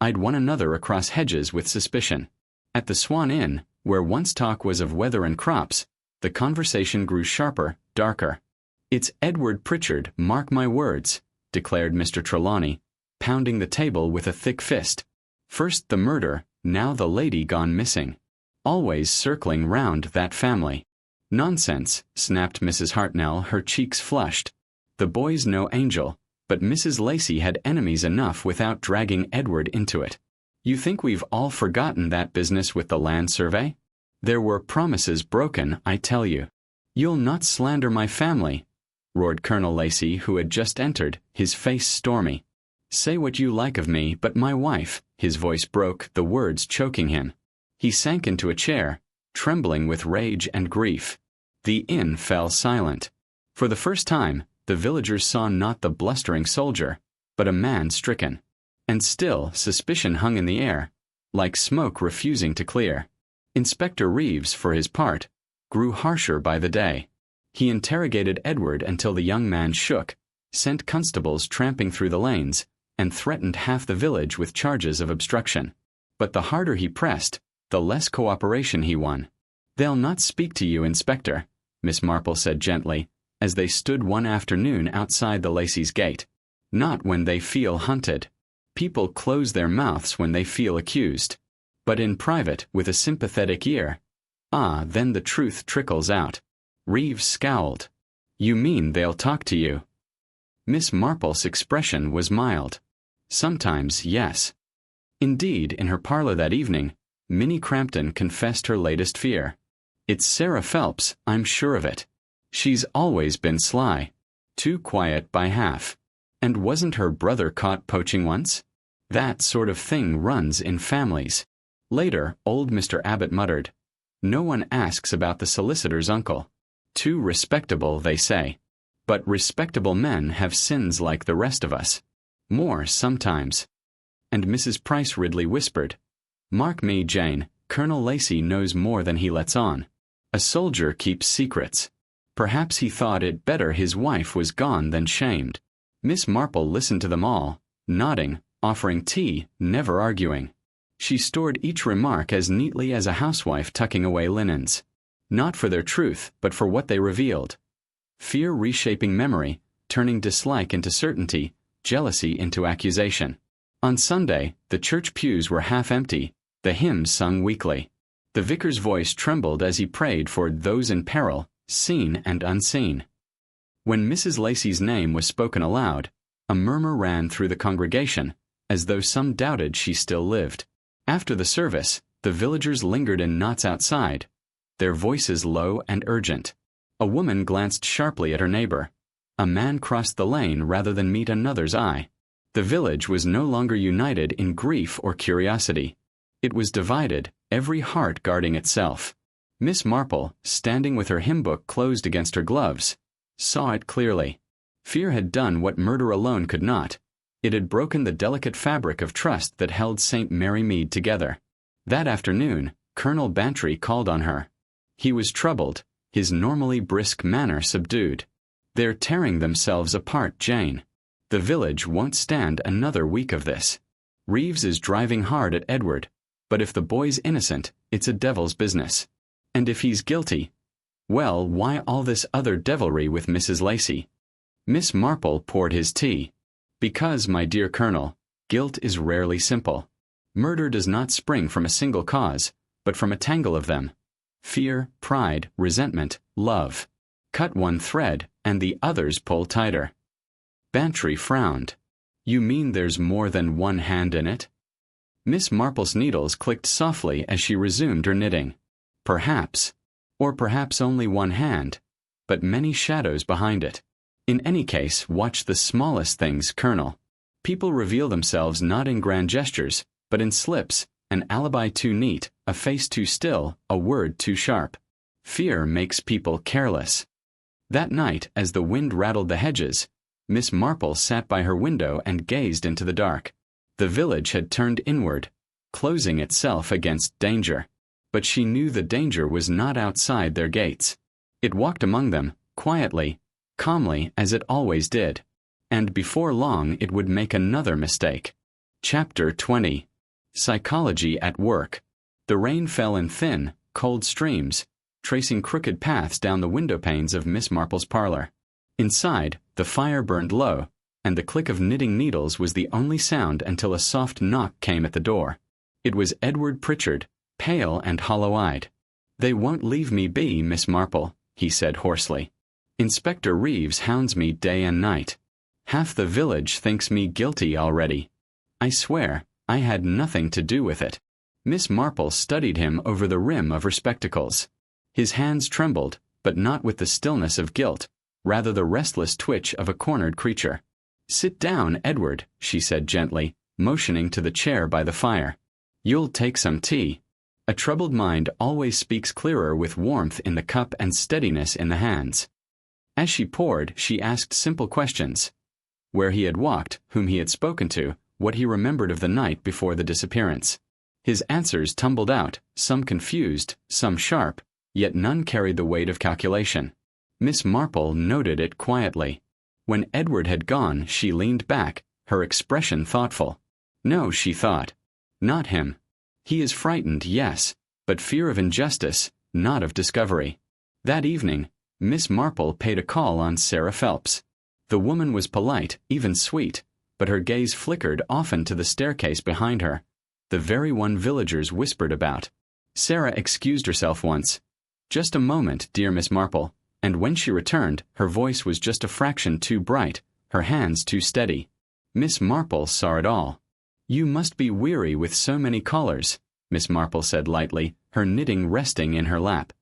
eyed one another across hedges with suspicion. At the Swan Inn, where once talk was of weather and crops, the conversation grew sharper, darker. "It's Edward Pritchard, mark my words," declared Mr. Trelawney, pounding the table with a thick fist. "First the murder, now the lady gone missing. Always circling round that family." "Nonsense," snapped Mrs. Hartnell, her cheeks flushed. "The boy's no angel, but Mrs. Lacey had enemies enough without dragging Edward into it. You think we've all forgotten that business with the land survey? There were promises broken, I tell you." "You'll not slander my family," roared Colonel Lacey, who had just entered, his face stormy. "Say what you like of me, but my wife," his voice broke, the words choking him. He sank into a chair, trembling with rage and grief. The inn fell silent. For the first time, the villagers saw not the blustering soldier, but a man stricken. And still suspicion hung in the air, like smoke refusing to clear. Inspector Reeves, for his part, grew harsher by the day. He interrogated Edward until the young man shook, sent constables tramping through the lanes, and threatened half the village with charges of obstruction. But the harder he pressed, the less cooperation he won. "They'll not speak to you, Inspector," Miss Marple said gently, as they stood one afternoon outside the Lacey's gate. "Not when they feel hunted. People close their mouths when they feel accused. But in private, with a sympathetic ear, then the truth trickles out." Reeves scowled. "You mean they'll talk to you?" Miss Marple's expression was mild. "Sometimes, yes." Indeed, in her parlor that evening, Minnie Crampton confessed her latest fear. "It's Sarah Phelps, I'm sure of it. She's always been sly. Too quiet by half. And wasn't her brother caught poaching once? That sort of thing runs in families." Later, old Mr. Abbott muttered, No one asks about the solicitor's uncle. Too respectable, they say. But respectable men have sins like the rest of us. More sometimes. And Mrs. Price Ridley whispered, "Mark me, Jane, Colonel Lacey knows more than he lets on. A soldier keeps secrets. Perhaps he thought it better his wife was gone than shamed." Miss Marple listened to them all, nodding, offering tea, never arguing. She stored each remark as neatly as a housewife tucking away linens. Not for their truth, but for what they revealed. Fear reshaping memory, turning dislike into certainty, jealousy into accusation. On Sunday, the church pews were half empty, the hymns sung weakly. The vicar's voice trembled as he prayed for those in peril, seen and unseen. When Mrs. Lacey's name was spoken aloud, a murmur ran through the congregation, as though some doubted she still lived. After the service, the villagers lingered in knots outside, their voices low and urgent. A woman glanced sharply at her neighbor. A man crossed the lane rather than meet another's eye. The village was no longer united in grief or curiosity. It was divided, every heart guarding itself. Miss Marple, standing with her hymn book closed against her gloves, saw it clearly. Fear had done what murder alone could not. It had broken the delicate fabric of trust that held St. Mary Mead together. That afternoon, Colonel Bantry called on her. He was troubled, his normally brisk manner subdued. "They're tearing themselves apart, Jane. The village won't stand another week of this. Reeves is driving hard at Edward, but if the boy's innocent, it's a devil's business. And if he's guilty, well, why all this other devilry with Mrs. Lacey?" Miss Marple poured his tea. "Because, my dear Colonel, guilt is rarely simple. Murder does not spring from a single cause, but from a tangle of them. Fear, pride, resentment, love. Cut one thread, and the others pull tighter." Bantry frowned. "You mean there's more than one hand in it?" Miss Marple's needles clicked softly as she resumed her knitting. "Perhaps. Or perhaps only one hand, but many shadows behind it. In any case, watch the smallest things, Colonel. People reveal themselves not in grand gestures, but in slips, an alibi too neat, a face too still, a word too sharp. Fear makes people careless." That night, as the wind rattled the hedges, Miss Marple sat by her window and gazed into the dark. The village had turned inward, closing itself against danger. But she knew the danger was not outside their gates. It walked among them, quietly, calmly, as it always did. And before long it would make another mistake. Chapter 20. Psychology at Work. The rain fell in thin, cold streams, tracing crooked paths down the window panes of Miss Marple's parlor. Inside, the fire burned low, and the click of knitting needles was the only sound until a soft knock came at the door. It was Edward Pritchard, pale and hollow-eyed. "They won't leave me be, Miss Marple," he said hoarsely. "Inspector Reeves hounds me day and night. Half the village thinks me guilty already. I swear, I had nothing to do with it." Miss Marple studied him over the rim of her spectacles. His hands trembled, but not with the stillness of guilt, rather the restless twitch of a cornered creature. "Sit down, Edward," she said gently, motioning to the chair by the fire. "You'll take some tea." A troubled mind always speaks clearer with warmth in the cup and steadiness in the hands. As she poured, she asked simple questions. Where he had walked, whom he had spoken to, what he remembered of the night before the disappearance. His answers tumbled out, some confused, some sharp, yet none carried the weight of calculation. Miss Marple noted it quietly. When Edward had gone, she leaned back, her expression thoughtful. No, she thought. Not him. He is frightened, yes, but fear of injustice, not of discovery. That evening, Miss Marple paid a call on Sarah Phelps. The woman was polite, even sweet, but her gaze flickered often to the staircase behind her, the very one villagers whispered about. Sarah excused herself once. "Just a moment, dear Miss Marple," and when she returned, her voice was just a fraction too bright, her hands too steady. Miss Marple saw it all. "You must be weary with so many callers," Miss Marple said lightly, her knitting resting in her lap.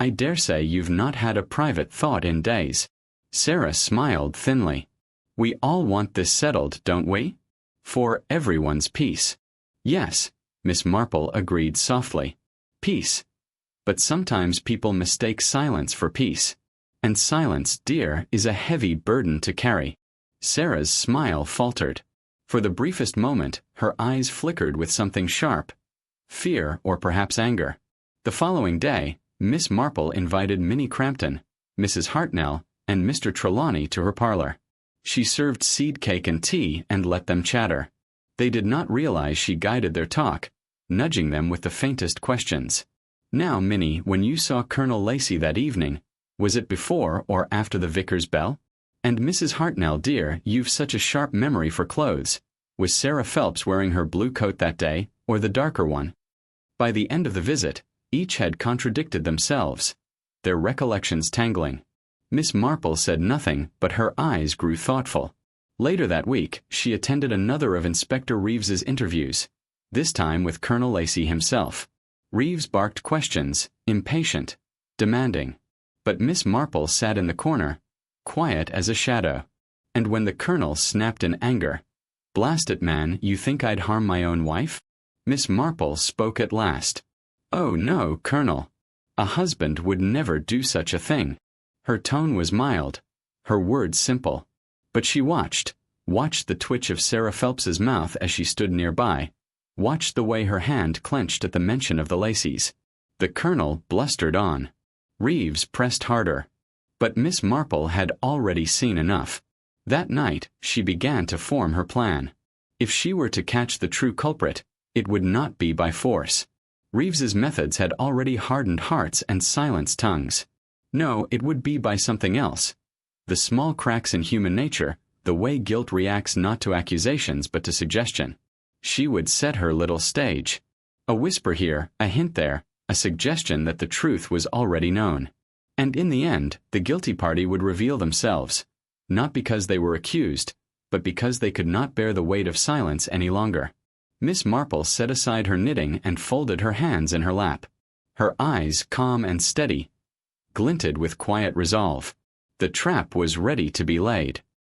"I dare say you've not had a private thought in days." Sarah smiled thinly. "We all want this settled, don't we? For everyone's peace." "Yes," Miss Marple agreed softly. "Peace. But sometimes people mistake silence for peace. And silence, dear, is a heavy burden to carry. Sarah's smile faltered. For the briefest moment, her eyes flickered with something sharp. Fear or perhaps anger. The following day, Miss Marple invited Minnie Crampton, Mrs. Hartnell, and Mr. Trelawney to her parlor. She served seed cake and tea and let them chatter. They did not realize she guided their talk, nudging them with the faintest questions. Now, Minnie, when you saw Colonel Lacey that evening, was it before or after the vicar's bell? And Mrs. Hartnell, dear, you've such a sharp memory for clothes. Was Sarah Phelps wearing her blue coat that day, or the darker one? By the end of the visit, each had contradicted themselves, their recollections tangling. Miss Marple said nothing, but her eyes grew thoughtful. Later that week, she attended another of Inspector Reeves's interviews, this time with Colonel Lacey himself. Reeves barked questions, impatient, demanding. But Miss Marple sat in the corner, quiet as a shadow. And when the Colonel snapped in anger, "Blast it, man, you think I'd harm my own wife?" Miss Marple spoke at last. "Oh no, Colonel. A husband would never do such a thing." Her tone was mild, her words simple. But she watched the twitch of Sarah Phelps's mouth as she stood nearby, watched the way her hand clenched at the mention of the Lacys. The Colonel blustered on. Reeves pressed harder. But Miss Marple had already seen enough. That night, she began to form her plan. If she were to catch the true culprit, it would not be by force. Reeves's methods had already hardened hearts and silenced tongues. No, it would be by something else. The small cracks in human nature, the way guilt reacts not to accusations but to suggestion. She would set her little stage. A whisper here, a hint there, a suggestion that the truth was already known. And in the end, the guilty party would reveal themselves, not because they were accused, but because they could not bear the weight of silence any longer. Miss Marple set aside her knitting and folded her hands in her lap. Her eyes, calm and steady, glinted with quiet resolve. The trap was ready to be laid.